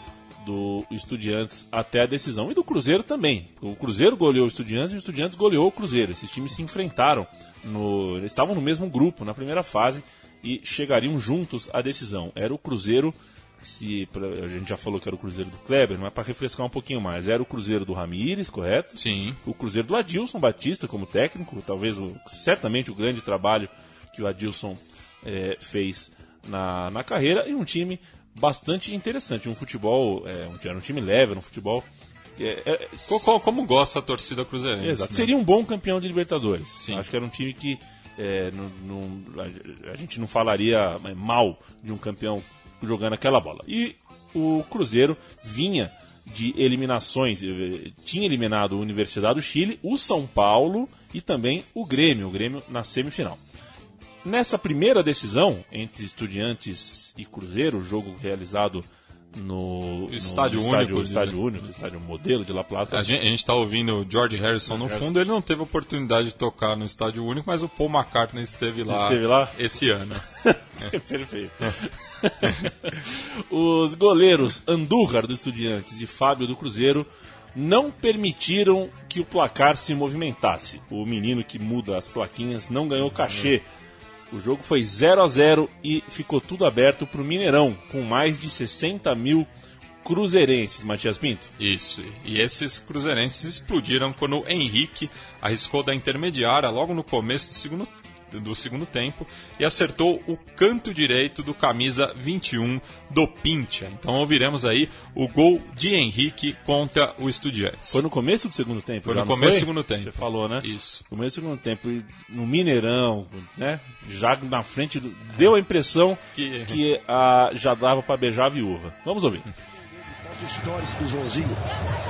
do Estudiantes até a decisão. E do Cruzeiro também. O Cruzeiro goleou o Estudiantes e o Estudiantes goleou o Cruzeiro. Esses times se enfrentaram, eles estavam no mesmo grupo na primeira fase e chegariam juntos à decisão. Era o Cruzeiro, a gente já falou que era o Cruzeiro do Kleber, mas para refrescar um pouquinho mais, era o Cruzeiro do Ramírez, correto? Sim. O Cruzeiro do Adilson Batista como técnico, talvez certamente o grande trabalho que o Adilson fez na carreira, e um time bastante interessante, um futebol, era um time leve, era um futebol... Como gosta a torcida cruzeirense. Exato, né? seria um bom campeão de Libertadores. Sim. Acho que era um time que a gente não falaria mal de um campeão jogando aquela bola. E o Cruzeiro vinha de eliminações, tinha eliminado a Universidade do Chile, o São Paulo e também o Grêmio na semifinal. Nessa primeira decisão entre Estudiantes e Cruzeiro, o jogo realizado no estádio único, estádio modelo de La Plata. A gente está ouvindo o George Harrison no fundo, ele não teve oportunidade de tocar no estádio único, mas o Paul McCartney esteve lá esse ano. Perfeito. Os goleiros Andújar do Estudiantes e Fábio do Cruzeiro não permitiram que o placar se movimentasse. O menino que muda as plaquinhas não ganhou cachê. O jogo foi 0-0 e ficou tudo aberto para o Mineirão, com mais de 60 mil cruzeirenses, Matias Pinto. Isso, e esses cruzeirenses explodiram quando o Henrique arriscou da intermediária logo no começo do segundo tempo e acertou o canto direito do camisa 21 do Pincha. Então ouviremos aí o gol de Henrique contra o Estudiantes. Foi no começo do segundo tempo? Foi no começo do segundo tempo. Você falou, né? Isso. Começo do segundo tempo, no Mineirão, né? Já na frente, deu a impressão que já dava para beijar a viúva. Vamos ouvir. Falta histórico do Joãozinho,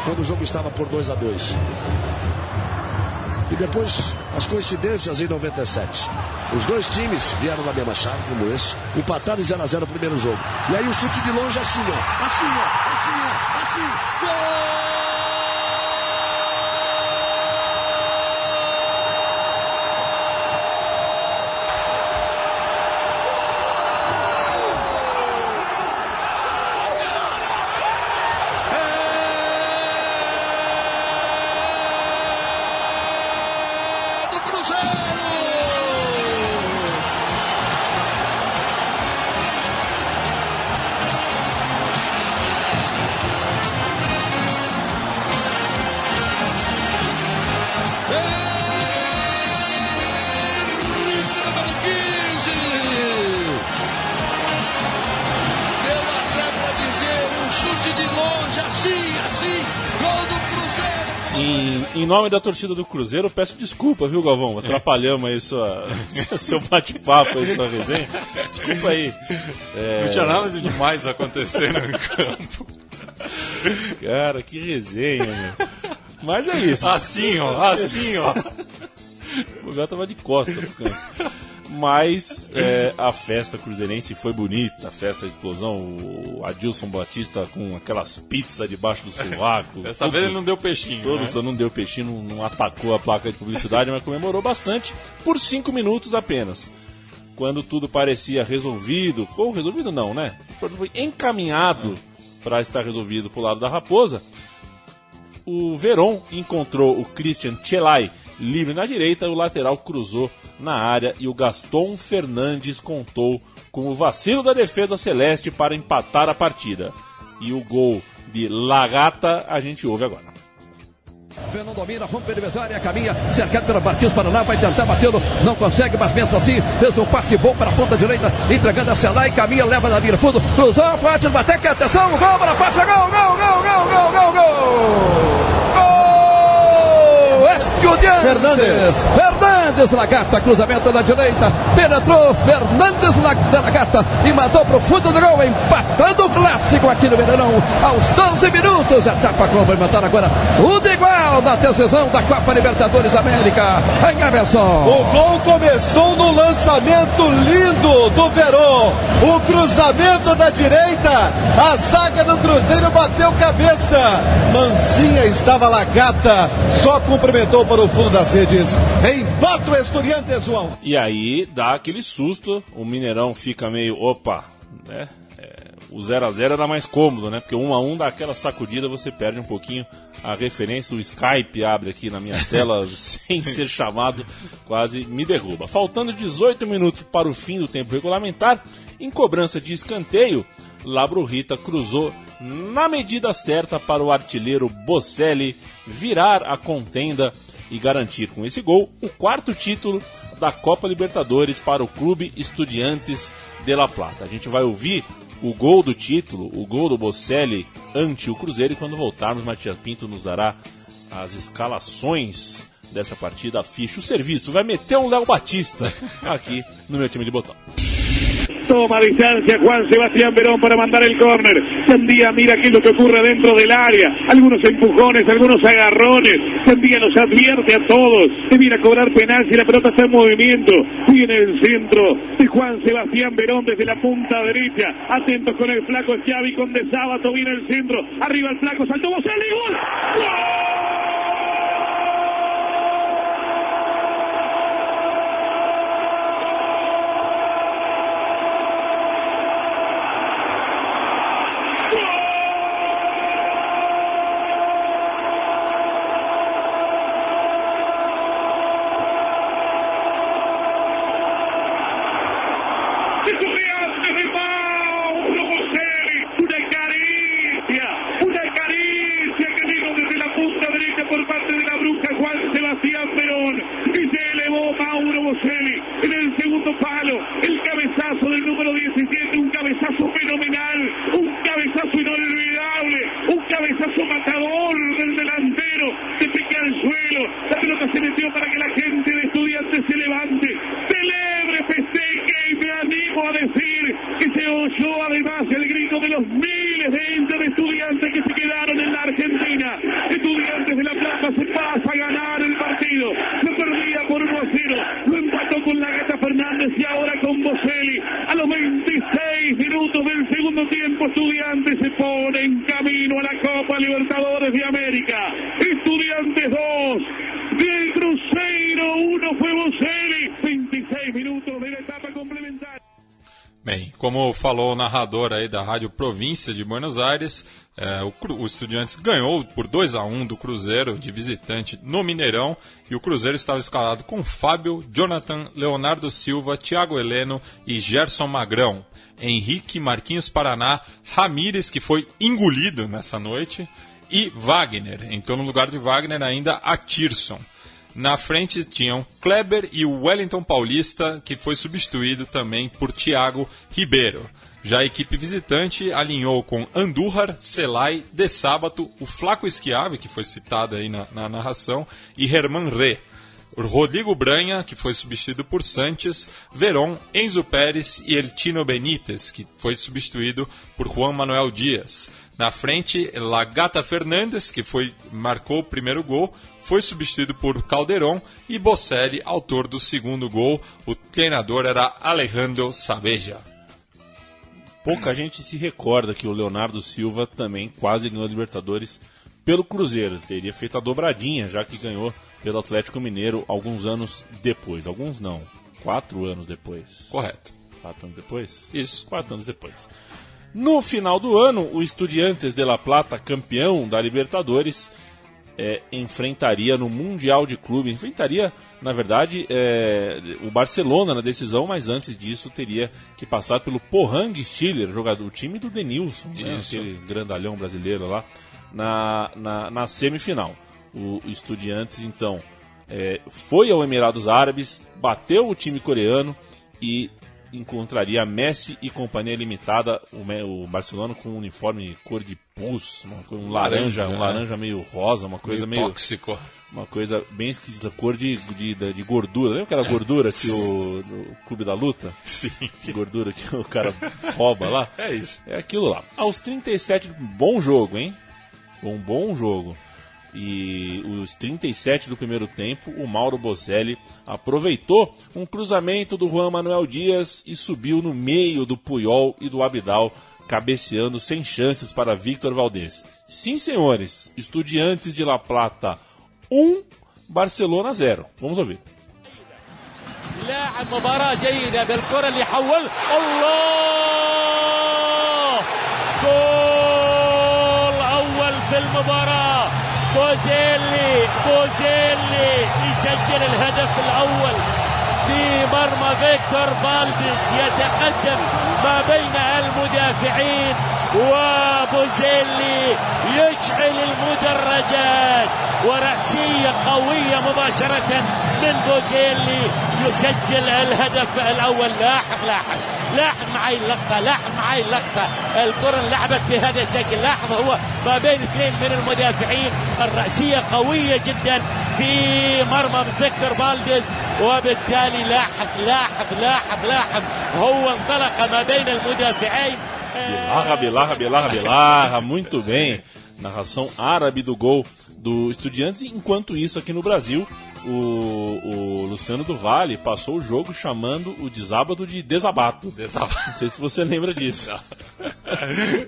quando o jogo estava por 2-2. E depois, as coincidências em 97. Os dois times vieram na mesma chave, como esse, empataram em 0-0 no primeiro jogo. E aí o chute de longe assim, ó. Assim, ó. Assim, ó. Assim. Gol! Em nome da torcida do Cruzeiro, peço desculpa, viu, Galvão? Atrapalhamos aí seu bate-papo, aí, sua resenha. Desculpa aí. Não tinha nada de demais acontecendo no campo. Cara, que resenha, meu. Mas é isso. Assim, ó. O gato tava de costas no campo. Mas a festa cruzeirense foi bonita, a festa da explosão, o Adilson Batista com aquelas pizzas debaixo do sovaco. Dessa vez ele não deu peixinho, só não deu peixinho, não atacou a placa de publicidade, mas comemorou bastante por 5 minutos apenas. Quando tudo parecia resolvido, ou resolvido não, né? Foi encaminhado para estar resolvido pro lado da Raposa, o Verón encontrou o Christian Tchelay livre na direita, o lateral cruzou na área e o Gaston Fernandes contou com o vacilo da defesa celeste para empatar a partida. E o gol de Lagata a gente ouve agora. Verón domina, rompe adversária, caminha, cercado pelo Marquinhos Paraná, vai tentar batê-lo, não consegue, mas mesmo assim, fez um passe bom para a ponta direita, entregando a Celay, caminha, leva na linha de fundo, cruzou, forte no bater, atenção, gol, para passa, gol! Fernandes Lagarta, cruzamento da direita, penetrou Fernandes Lagarta e matou pro fundo do gol, empatando o clássico aqui no Mineirão, aos 12 minutos, etapa complementar agora, o de igual na decisão da Copa Libertadores América, em Emerson. O gol começou no lançamento lindo do Verón, o cruzamento da direita, a zaga do Cruzeiro bateu cabeça, Mancinha estava Lagarta, só cumprimentou para o fundo das redes, empata o Estudiantes, João. E aí dá aquele susto, o Mineirão fica meio, opa, né? O 0x0 era mais cômodo, né? Porque 1x1 dá aquela sacudida, você perde um pouquinho a referência, o Skype abre aqui na minha tela sem ser chamado, quase me derruba. Faltando 18 minutos para o fim do tempo regulamentar, em cobrança de escanteio, Labro Rita cruzou na medida certa para o artilheiro Bocelli virar a contenda e garantir com esse gol o 4º título da Copa Libertadores para o Clube Estudiantes de La Plata. A gente vai ouvir o gol do título, o gol do Bocelli ante o Cruzeiro, e quando voltarmos, Matias Pinto nos dará as escalações dessa partida, a ficha, o serviço, vai meter um Léo Batista aqui no meu time de botão. Toma distancia Juan Sebastián Verón para mandar el córner. Sandía mira qué es lo que ocurre dentro del área. Algunos empujones, algunos agarrones. Sandía nos advierte a todos. Se viene a cobrar penal si la pelota está en movimiento. Viene el centro de Juan Sebastián Verón desde la punta derecha. Atentos con el flaco Xavi, con De Sábato. Viene el centro. Arriba el flaco, saltó Bocelli. ¡Gol! ¡Gol! Estudiantes de Mauro Bocelli, una caricia que vino desde la punta derecha por parte de la bruja Juan Sebastián Verón, y se elevó Mauro Bocelli en el segundo palo, el cabezazo del número 17, un cabezazo fenomenal, un cabezazo inolvidable, un cabezazo matador del delantero, que pica al suelo, la pelota se metió para que la gente de Estudiantes se levante, celebre, festeje, y me animo a decir que se oyó además el grito de los miles de hinchas de Estudiantes que se quedaron en la Argentina. Estudiantes de La Plata se pasa a ganar el partido, se perdía por 1-0, lo empató con la Gata Fernández y ahora con Bocelli. A los 26 minutos del segundo tiempo, Estudiantes se pone en camino a la Copa Libertadores de América. Estudiantes 2, del Cruzeiro 1 fue Bocelli, 26 minutos de la etapa complementaria. Bem, como falou o narrador aí da Rádio Província de Buenos Aires, o Estudiantes ganhou por 2-1 do Cruzeiro de visitante no Mineirão, e o Cruzeiro estava escalado com Fábio, Jonathan, Leonardo Silva, Thiago Heleno e Gerson Magrão, Henrique, Marquinhos Paraná, Ramírez, que foi engolido nessa noite, e Wagner. Então, no lugar de Wagner, ainda Atirson. Na frente tinham Kleber e o Wellington Paulista, que foi substituído também por Thiago Ribeiro. Já a equipe visitante alinhou com Andújar, Celay, De Sábato, o Flaco Schiavi, que foi citado aí na narração, e Herman Ré. Rodrigo Branha, que foi substituído por Sanches, Verón, Enzo Pérez e Eltino Benítez, que foi substituído por Juan Manuel Dias. Na frente, Lagata Fernandes, que marcou o primeiro gol, foi substituído por Calderón, e Bocelli, autor do segundo gol. O treinador era Alejandro Saveja. Pouca gente se recorda que o Leonardo Silva também quase ganhou a Libertadores pelo Cruzeiro. Ele teria feito a dobradinha, já que ganhou pelo Atlético Mineiro alguns anos depois. Alguns não, 4 anos depois. Correto. 4 anos depois? Isso. 4 anos depois. No final do ano, o Estudiantes de La Plata, campeão da Libertadores, enfrentaria no Mundial de Clube, na verdade, o Barcelona na decisão, mas antes disso teria que passar pelo Pohang Steelers, o time do Denilson, né, aquele grandalhão brasileiro lá, na semifinal. O Estudiantes, então, foi ao Emirados Árabes, bateu o time coreano e encontraria Messi e companhia limitada, o Barcelona com um uniforme cor de pus, um laranja meio rosa, uma coisa meio tóxico. Uma coisa bem esquisita, cor de gordura. Lembra aquela gordura que o Clube da Luta? Sim. Gordura que o cara rouba lá? É isso. É aquilo lá. Aos 37, bom jogo, hein? Foi um bom jogo. E os 37 do primeiro tempo, o Mauro Bozelli aproveitou um cruzamento do Juan Manuel Dias e subiu no meio do Puyol e do Abidal, cabeceando sem chances para Victor Valdés. Sim, senhores, Estudiantes de La Plata 1, Barcelona 0. Vamos ouvir. لاعب مباراة جيدة بالكرة اللي حول الله جول أول في المباراة بوزيلي يسجل الهدف الأول في مرمى فيكتور فالديز يتقدم ما بين المدافعين وبوزيلي يشعل المدرجات ورأسية قوية مباشرة من بوزيلي يسجل الهدف الأول. لاحظ معي اللقطة الكرة لعبت بهذا الشكل. لاحظ هو ما بين اثنين من المدافعين الرأسية قوية جدا في مرمى فيكتور فالديز وبالتالي لاحظ هو انطلق ما بين المدافعين. Bilarra, muito bem. Narração árabe do gol do Estudiantes. Enquanto isso, aqui no Brasil, o Luciano do Vale passou o jogo chamando o desábado de desabato. Não sei se você lembra disso.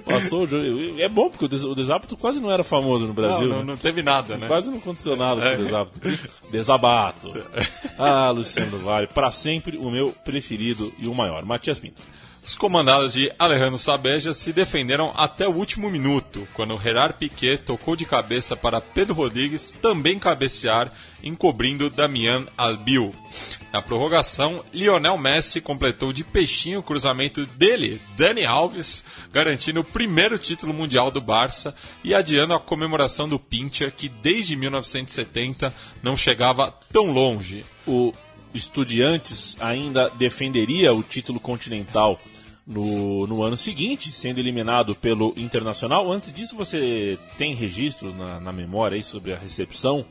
Passou o jogo. É bom, porque o desabato quase não era famoso no Brasil. Não teve nada, né? Quase não aconteceu nada com o desabato. Desabato. Ah, Luciano do Vale, para sempre o meu preferido e o maior. Matias Pinto. Os comandados de Alejandro Sabeja se defenderam até o último minuto, quando Gerard Piqué tocou de cabeça para Pedro Rodrigues também cabecear, encobrindo Damián Albiol. Na prorrogação, Lionel Messi completou de peixinho o cruzamento dele, Dani Alves, garantindo o primeiro título mundial do Barça e adiando a comemoração do Pincha, que desde 1970 não chegava tão longe. O Estudiantes ainda defenderia o título continental no ano seguinte, sendo eliminado pelo Internacional. Antes disso, você tem registro na memória aí sobre a recepção?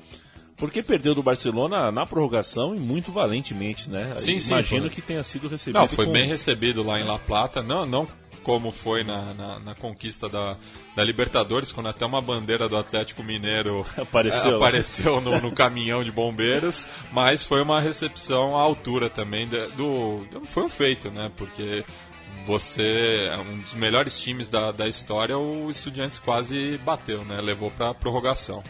Porque perdeu do Barcelona na prorrogação e muito valentemente, né? Sim, imagino que tenha sido recebido. Não, foi bem recebido lá em La Plata, não como foi na conquista da Libertadores, quando até uma bandeira do Atlético Mineiro apareceu no caminhão de bombeiros, mas foi uma recepção à altura também foi um feito, né? Porque você, um dos melhores times da história, o Estudiantes quase bateu, né? Levou para prorrogação.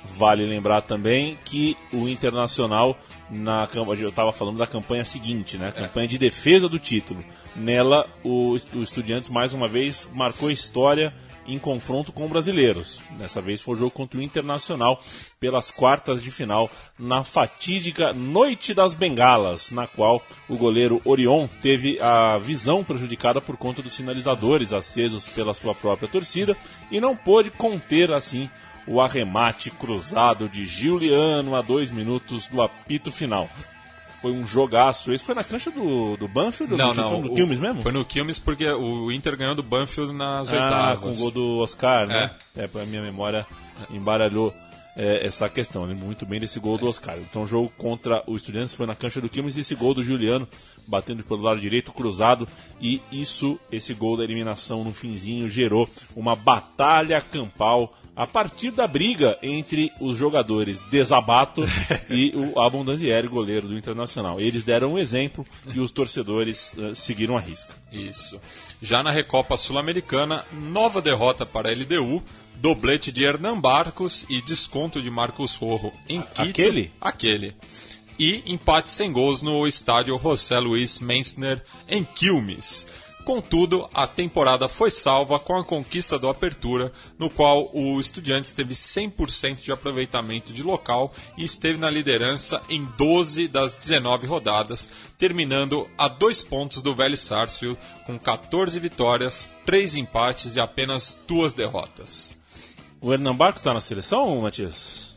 Vale lembrar também que o Internacional, eu estava falando da campanha seguinte, né? Campanha de defesa do título. Nela, o Estudiantes, mais uma vez, marcou história em confronto com brasileiros. Dessa vez foi o jogo contra o Internacional pelas quartas de final, na fatídica Noite das Bengalas, na qual o goleiro Orion teve a visão prejudicada por conta dos sinalizadores acesos pela sua própria torcida e não pôde conter, assim, o arremate cruzado de Giuliano a 2 minutos do apito final. Foi um jogaço. Esse foi na cancha do Banfield? Não, foi no Quilmes mesmo? Foi no Quilmes porque o Inter ganhou do Banfield nas oitavas. Com o gol do Oscar, né? A minha memória embaralhou essa questão. Eu lembro muito bem desse gol do Oscar. Então o jogo contra o Estudiantes foi na cancha do Quilmes e esse gol do Giuliano batendo pelo lado direito, cruzado, e esse gol da eliminação no finzinho gerou uma batalha campal a partir da briga entre os jogadores Desabato e o Abondanzieri, goleiro do Internacional. Eles deram um exemplo e os torcedores seguiram a risca. Isso. Já na Recopa Sul-Americana, nova derrota para a LDU, doblete de Hernan Barcos e desconto de Marcos Rojo em Quito. Aquele. E empate sem gols no estádio José Luis Meissner em Quilmes. Contudo, a temporada foi salva com a conquista do Apertura, no qual o Estudiantes teve 100% de aproveitamento de local e esteve na liderança em 12 das 19 rodadas, terminando a 2 pontos do Vélez Sarsfield, com 14 vitórias, 3 empates e apenas 2 derrotas. O Hernan Barcos está na seleção, Matias?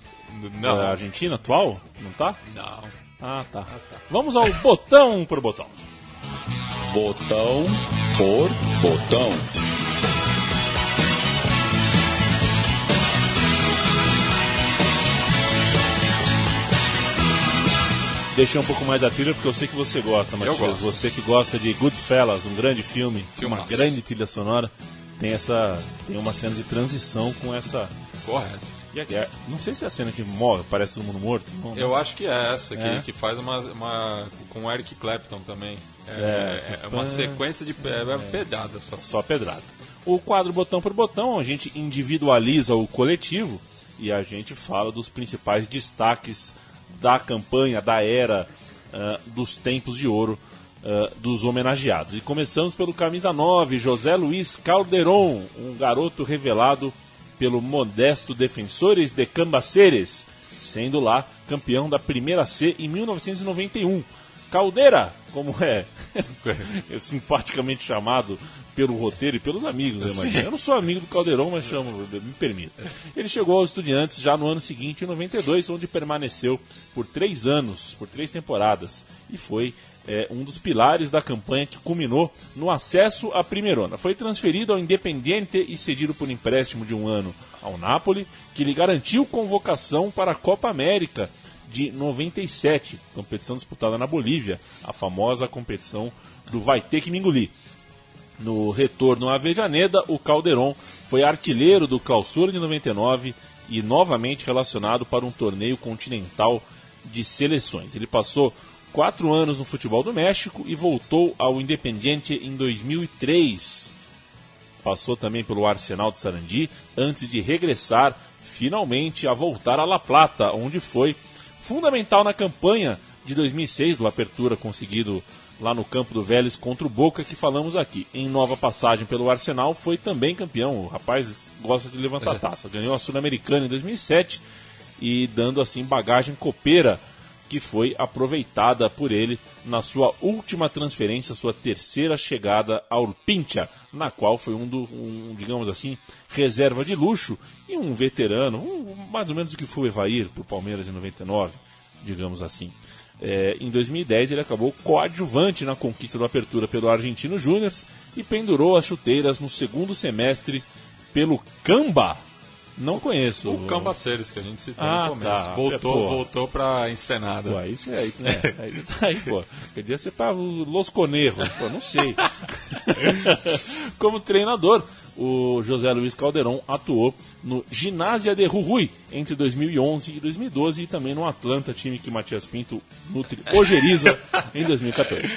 Não. Da Argentina atual? Não tá? Não. Ah, tá. Vamos ao botão por botão. Botão por botão. Deixei um pouco mais a trilha porque eu sei que você gosta, Matias. Eu gosto. Você que gosta de Goodfellas, um grande filme, Filmaço. uma grande trilha sonora, tem uma cena de transição com essa... Correto. Não sei se é a cena que morre, parece todo mundo morto. Não, Eu acho que é essa, É. que faz uma com o Eric Clapton também. É uma sequência de pedrada só. Só pedrada. O quadro botão por botão, a gente individualiza o coletivo e a gente fala dos principais destaques da campanha, da era, dos tempos de ouro dos homenageados. E começamos pelo camisa 9, José Luiz Calderón, um garoto revelado pelo Modesto Defensores de Cambaceres, sendo lá campeão da Primeira C em 1991. Caldeira, como é simpaticamente chamado pelo roteiro e pelos amigos, eu imagino. Eu não sou amigo do Calderón, mas chamo, me permita. Ele chegou aos Estudiantes já no ano seguinte, em 92, onde permaneceu por 3 anos, por 3 temporadas, e foi um dos pilares da campanha que culminou no acesso à Primeirona. Foi transferido ao Independiente e cedido por empréstimo de 1 ano ao Napoli, que lhe garantiu convocação para a Copa América de 97, competição disputada na Bolívia, a famosa competição do vai ter que me engolir. No retorno à Avejaneda, o Calderón foi artilheiro do Clausura de 99 e novamente relacionado para um torneio continental de seleções. Ele passou 4 anos no futebol do México e voltou ao Independiente em 2003. Passou também pelo Arsenal de Sarandi, antes de regressar finalmente a voltar a La Plata, onde foi fundamental na campanha de 2006 do Apertura conseguido lá no campo do Vélez contra o Boca, que falamos aqui. Em nova passagem pelo Arsenal, foi também campeão. O rapaz gosta de levantar taça. Ganhou a Sul-Americana em 2007 e dando assim bagagem copeira que foi aproveitada por ele na sua última transferência, sua terceira chegada ao Pincha, na qual foi digamos assim, reserva de luxo e um veterano, mais ou menos o que foi o Evair para o Palmeiras em 99, digamos assim. Em 2010 ele acabou coadjuvante na conquista do Apertura pelo Argentino Júnior e pendurou as chuteiras no segundo semestre pelo Camba. Não conheço. O Cambaceres, que a gente citou no começo. Tá. Voltou pra Ensenada. Pô, isso aí, né? Aí, pô. Podia ser para Los Conejos, pô, não sei. Como treinador, o José Luiz Calderón atuou no Ginásia de Jujuy entre 2011 e 2012 e também no Atlanta, time que Matias Pinto ojeriza em 2014.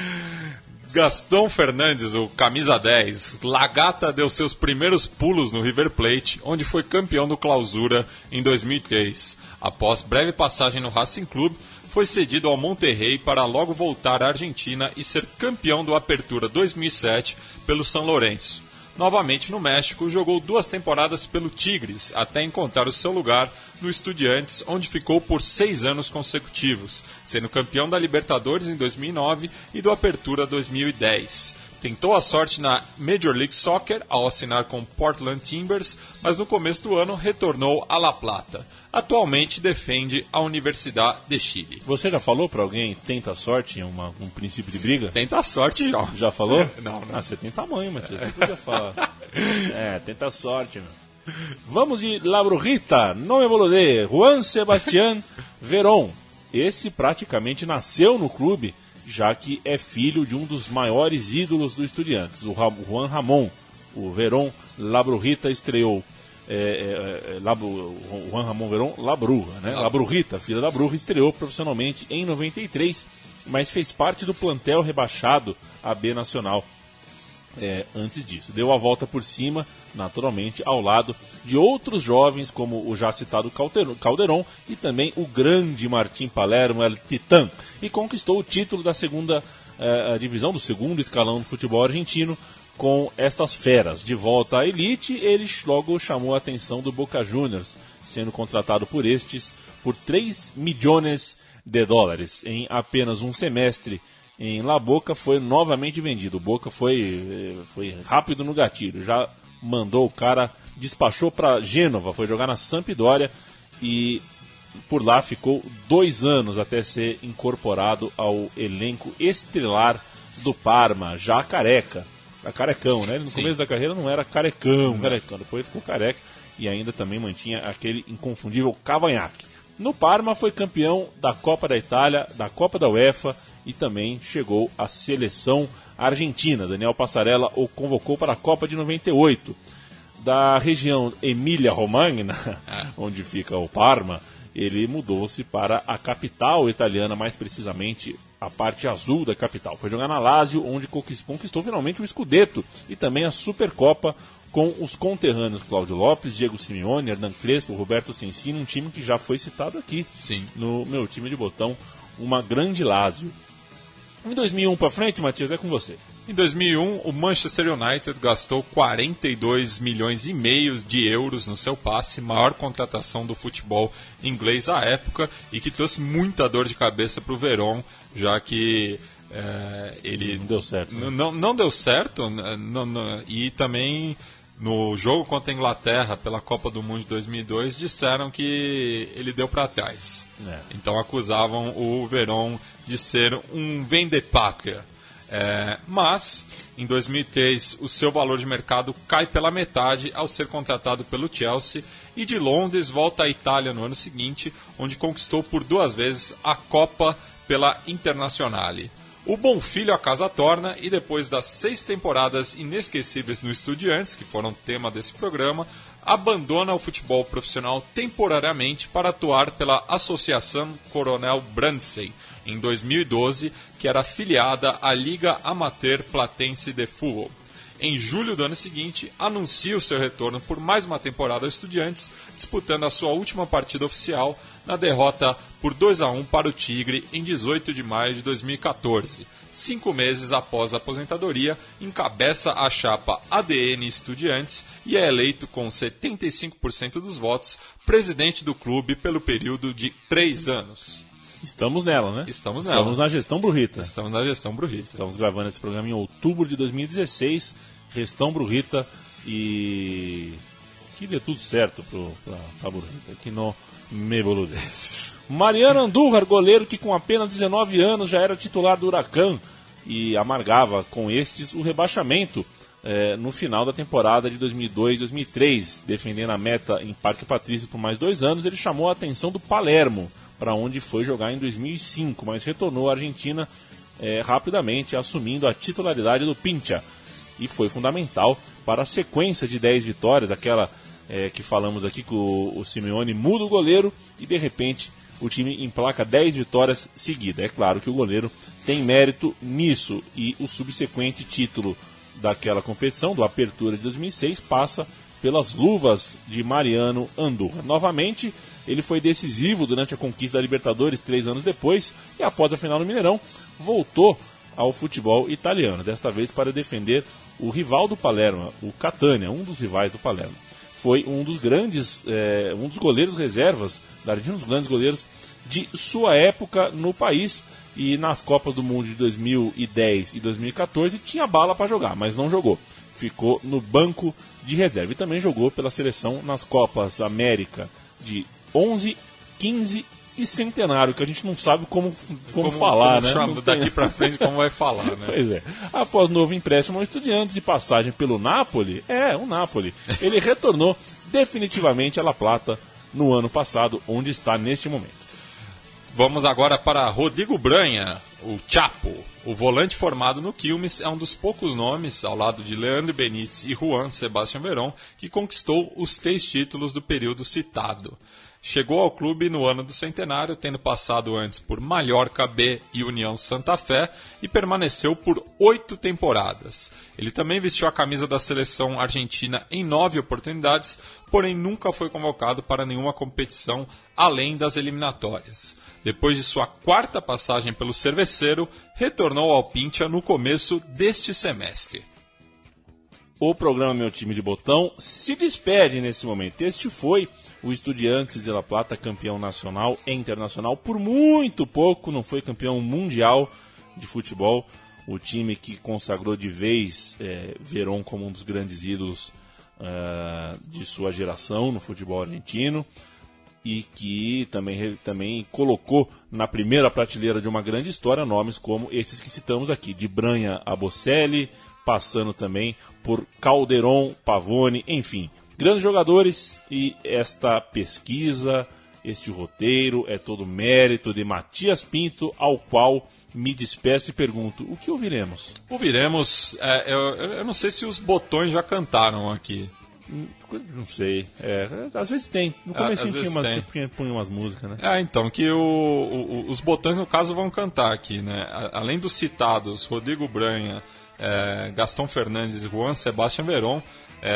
Gastão Fernandes, o camisa 10, Lagata deu seus primeiros pulos no River Plate, onde foi campeão do Clausura em 2003. Após breve passagem no Racing Club, foi cedido ao Monterrey para logo voltar à Argentina e ser campeão do Apertura 2007 pelo São Lourenço. Novamente no México, jogou 2 temporadas pelo Tigres, até encontrar o seu lugar no Estudiantes, onde ficou por 6 anos consecutivos, sendo campeão da Libertadores em 2009 e do Apertura 2010. Tentou a sorte na Major League Soccer ao assinar com Portland Timbers, mas no começo do ano retornou a La Plata. Atualmente defende a Universidade de Chile. Você já falou pra alguém tenta a sorte em um princípio de briga? Tenta a sorte já. Já falou? Não. Ah, você tem tamanho, Matias. Você podia falar. Tenta a sorte, meu. Vamos de La Brujita, não me bolodê, Juan Sebastián Verón. Esse praticamente nasceu no clube, já que é filho de um dos maiores ídolos do Estudiantes, o Juan Ramón. O Verón La Brujita estreou Juan Ramón Verón La Bruja, né? La Brujita, filha da Bruja, estreou profissionalmente em 93, mas fez parte do plantel rebaixado à B Nacional antes disso. Deu a volta por cima, naturalmente, ao lado de outros jovens, como o já citado Calderón e também o grande Martín Palermo, El Titán, e conquistou o título da segunda divisão, do segundo escalão do futebol argentino, com estas feras. De volta à elite, ele logo chamou a atenção do Boca Juniors, sendo contratado por estes por $3 milhões em apenas um semestre. Em La Boca foi novamente vendido. O Boca foi rápido no gatilho, já mandou o cara, despachou para Gênova, foi jogar na Sampdoria e por lá ficou 2 anos até ser incorporado ao elenco estrelar do Parma, já careca. Carecão, né? Ele no começo da carreira não era carecão, depois ficou careca e ainda também mantinha aquele inconfundível cavanhaque. No Parma foi campeão da Copa da Itália, da Copa da UEFA e também chegou à seleção argentina. Daniel Passarella o convocou para a Copa de 98. Da região Emília-Romagna, onde fica o Parma, ele mudou-se para a capital italiana, mais precisamente a parte azul da capital. Foi jogar na Lazio, onde conquistou finalmente o Scudetto e também a Supercopa com os conterrâneos Cláudio Lopes, Diego Simeone, Hernan Crespo, Roberto Sensini, um time que já foi citado aqui. Sim. No meu time de botão, uma grande Lazio. Em 2001 para frente, Matias, é com você. Em 2001, o Manchester United gastou 42 milhões e meio de euros no seu passe, maior contratação do futebol inglês à época e que trouxe muita dor de cabeça para o Verón, já que ele não deu certo. Né? Não deu certo e também no jogo contra a Inglaterra pela Copa do Mundo de 2002 disseram que ele deu para trás. Então acusavam o Verón de ser um vendepátria. Mas, em 2003, o seu valor de mercado cai pela metade ao ser contratado pelo Chelsea e de Londres volta à Itália no ano seguinte, onde conquistou por 2 vezes a Copa pela Internazionale. O bom filho a casa torna e depois das 6 temporadas inesquecíveis no Estudiantes, que foram tema desse programa, abandona o futebol profissional temporariamente para atuar pela Associação Coronel Brandsey, em 2012, que era afiliada à Liga Amateur Platense de Futebol. Em julho do ano seguinte, anuncia o seu retorno por mais uma temporada aos Estudiantes, disputando a sua última partida oficial na derrota por 2-1 para o Tigre em 18 de maio de 2014. 5 meses após a aposentadoria, encabeça a chapa ADN Estudiantes e é eleito com 75% dos votos presidente do clube pelo período de 3 anos. Estamos nela, né? Estamos na gestão Brujita. Estamos na gestão Brujita. Estamos gravando esse programa em outubro de 2016. Gestão Brujita e que dê tudo certo para Brujita. Que não me bolude. Mariano Andújar, goleiro que com apenas 19 anos já era titular do Huracan e amargava com estes o rebaixamento no final da temporada de 2002-2003. Defendendo a meta em Parque Patrício por mais 2 anos, ele chamou a atenção do Palermo, para onde foi jogar em 2005, mas retornou à Argentina rapidamente, assumindo a titularidade do Pincha. E foi fundamental para a sequência de 10 vitórias, aquela que falamos aqui que o Simeone muda o goleiro e de repente o time emplaca 10 vitórias seguidas. É claro que o goleiro tem mérito nisso e o subsequente título daquela competição, do Apertura de 2006, passa pelas luvas de Mariano Andújar. Novamente, ele foi decisivo durante a conquista da Libertadores 3 anos depois e após a final no Mineirão, voltou ao futebol italiano, desta vez para defender o rival do Palermo, o Catania, um dos rivais do Palermo. Foi um dos grandes, um dos goleiros reservas da Argentina, um dos grandes goleiros de sua época no país, e nas Copas do Mundo de 2010 e 2014 tinha bala para jogar, mas não jogou. Ficou no banco de reserva e também jogou pela seleção nas Copas América de 11, 15 e Centenário, que a gente não sabe como falar, né? Daqui pra frente como vai falar, né? Pois é. Após novo empréstimo ao Estudiantes e passagem pelo Napoli, o Napoli, ele retornou definitivamente a La Plata no ano passado, onde está neste momento. Vamos agora para Rodrigo Branha, o Chapo. O volante formado no Quilmes é um dos poucos nomes, ao lado de Leandro Benítez e Juan Sebastián Verón, que conquistou os 3 títulos do período citado. Chegou ao clube no ano do centenário, tendo passado antes por Mallorca B e União Santa Fé, e permaneceu por 8 temporadas. Ele também vestiu a camisa da seleção argentina em 9 oportunidades, porém nunca foi convocado para nenhuma competição além das eliminatórias. Depois de sua 4ª passagem pelo Cerveceiro, retornou ao Pincha no começo deste semestre. O programa Meu Time de Botão se despede nesse momento. Este foi o Estudiantes de La Plata, campeão nacional e internacional. Por muito pouco não foi campeão mundial de futebol. O time que consagrou de vez Verón como um dos grandes ídolos de sua geração no futebol argentino. e que também colocou na primeira prateleira de uma grande história nomes como esses que citamos aqui, de Branha a Bocelli, passando também por Calderon, Pavone, enfim, grandes jogadores. E esta pesquisa, este roteiro é todo mérito de Matias Pinto, ao qual me despeço e pergunto, o que ouviremos? Ouviremos, eu não sei se os botões já cantaram aqui. Não sei, às vezes tem. No começo tinha umas músicas, né? Então, que os botões, no caso, vão cantar aqui, né? Além dos citados Rodrigo Branha, Gastão Fernandes e Juan Sebastián Verón,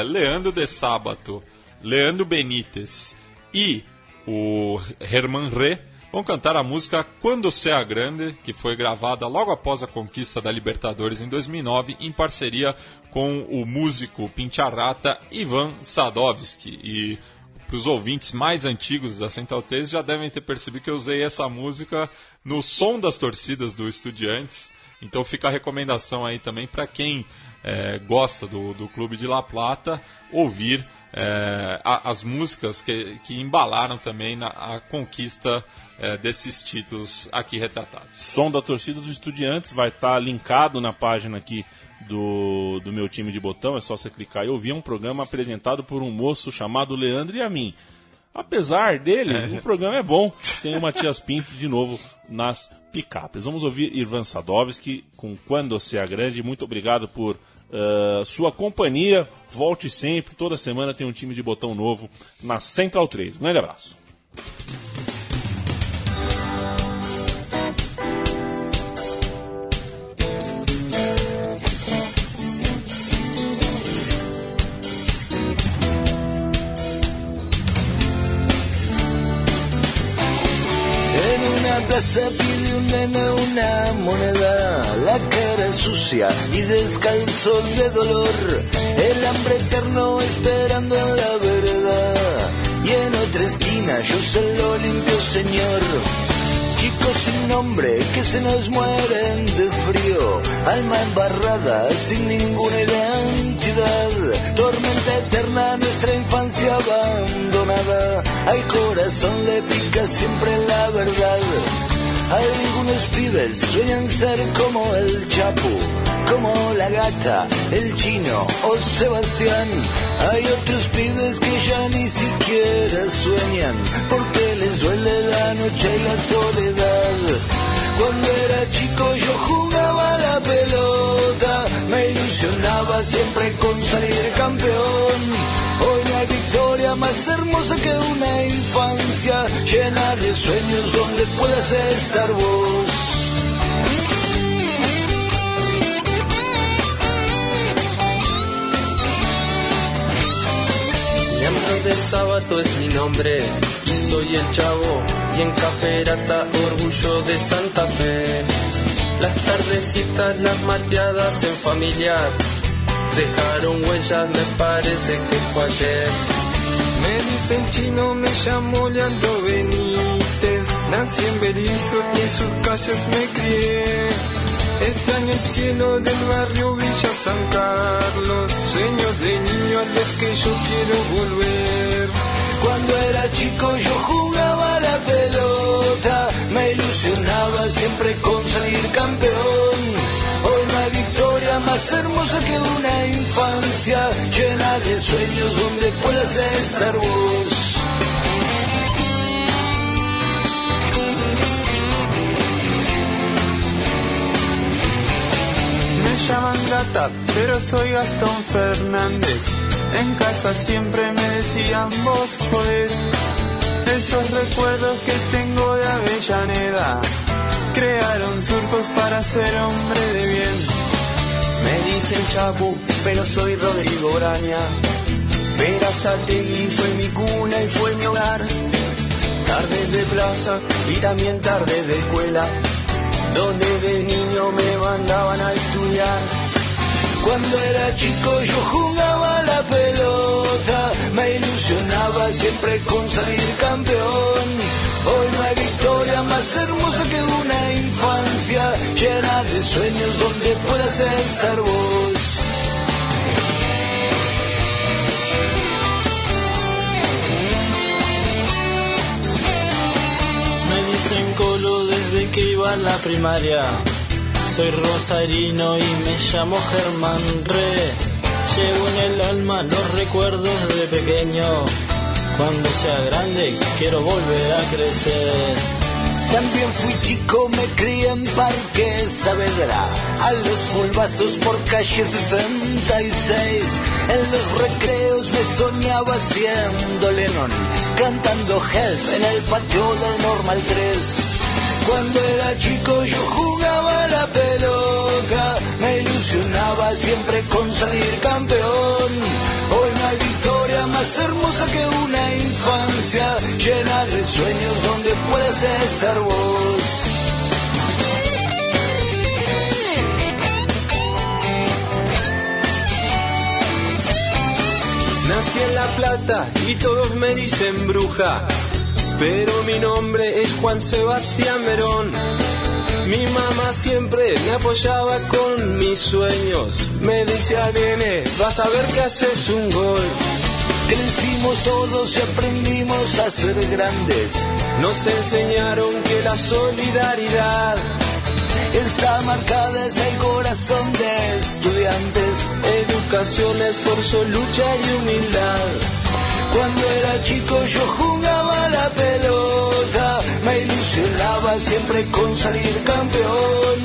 Leandro de Sábato, Leandro Benítez e o Germán Ré vão cantar a música Quando Sea Grande, que foi gravada logo após a conquista da Libertadores em 2009, em parceria com o músico Pincharrata Ivan Sadovski. E para os ouvintes mais antigos da Central 3 já devem ter percebido que eu usei essa música no som das torcidas do Estudiantes. Então fica a recomendação aí também para quem gosta do Clube de La Plata ouvir as músicas que embalaram também a conquista desses títulos aqui retratados. Som da torcida dos Estudiantes vai estar linkado na página aqui do meu time de botão, é só você clicar e ouvir. Um programa apresentado por um moço chamado Leandro e a mim. Apesar dele, o programa é bom. Tem o Matias Pinto de novo nas picapes. Vamos ouvir Ivan Sadovski com Quando Sea Grande. Muito obrigado por sua companhia. Volte sempre, toda semana tem um time de botão novo na Central 3. Grande abraço. Se pide un nene una moneda, la cara sucia y descalzo de dolor, el hambre eterno esperando en la vereda, y en otra esquina yo se lo limpio, señor. Chicos sin nombre que se nos mueren de frío, alma embarrada sin ninguna identidad, tormenta eterna nuestra infancia abandonada, al corazón le pica siempre la verdad. Algunos pibes sueñan ser como el Chapo, como la Gata, el Chino o Sebastián. Hay otros pibes que ya ni siquiera sueñan, porque les duele la noche y la soledad. Cuando era chico yo jugaba a la pelota, me ilusionaba siempre con salir campeón. Hoy no hay victoria más hermosa que una infancia llena de sueños donde puedas estar vos. Leandro de Sábato es mi nombre y soy el chavo, y en Caferata orgullo de Santa Fe. Las tardecitas, las mateadas en familiar dejaron huellas, me parece que fue ayer. Me dicen chino, me llamo Leandro Benítez, nací en Berizo y en sus calles me crié. Extraño el cielo del barrio Villa San Carlos, sueños de niño a los que yo quiero volver. Cuando era chico yo jugaba a la pelota, me ilusionaba siempre con salir campeón. Hoy no hay victoria más hermosa que una infancia llena de sueños donde puedas estar vos. Me llaman Gata, pero soy Gastón Fernández. En casa siempre me decían vos podés. Esos recuerdos que tengo de Avellaneda crearon surcos para ser hombre de bien. Me dicen Chapu, pero soy Rodrigo Braña. Verazategui fue mi cuna y fue mi hogar. Tardes de plaza y también tardes de escuela, donde de niño me mandaban a estudiar. Cuando era chico yo jugaba a la pelota, me ilusionaba siempre con salir campeón. Hoy no hay victoria más hermosa que una infancia llena de sueños donde puedas estar vos. que iba a la primaria. Soy rosarino y me llamo Germán Re. Llevo en el alma los recuerdos de pequeño. Cuando sea grande quiero volver a crecer. También fui chico, me crié en Parque Saavedra, a los fulbazos por calle 66. En los recreos me soñaba siendo Lennon, cantando Help en el patio del Normal 3. Cuando era chico yo jugaba a la pelota, me ilusionaba siempre con salir campeón. Hoy no hay victoria más hermosa que una infancia llena de sueños donde puedes estar vos. Nací en La Plata y todos me dicen bruja, pero mi nombre es Juan Sebastián Verón. Mi mamá siempre me apoyaba con mis sueños. Me decía, nene, vas a ver que haces un gol. Crecimos todos y aprendimos a ser grandes. Nos enseñaron que la solidaridad está marcada en el corazón de estudiantes. Educación, esfuerzo, lucha y humildad. Cuando era chico yo jugaba a la pelota, me ilusionaba siempre con salir campeón.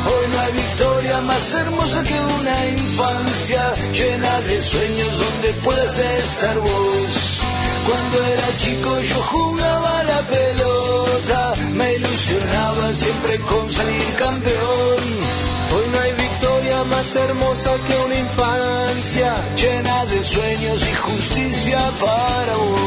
Hoy no hay victoria más hermosa que una infancia llena de sueños donde puedas estar vos. Cuando era chico yo jugaba a la pelota, me ilusionaba siempre con salir campeón. Hoy no hay victoria más hermosa que una infancia llena de sueños y justicia para vos.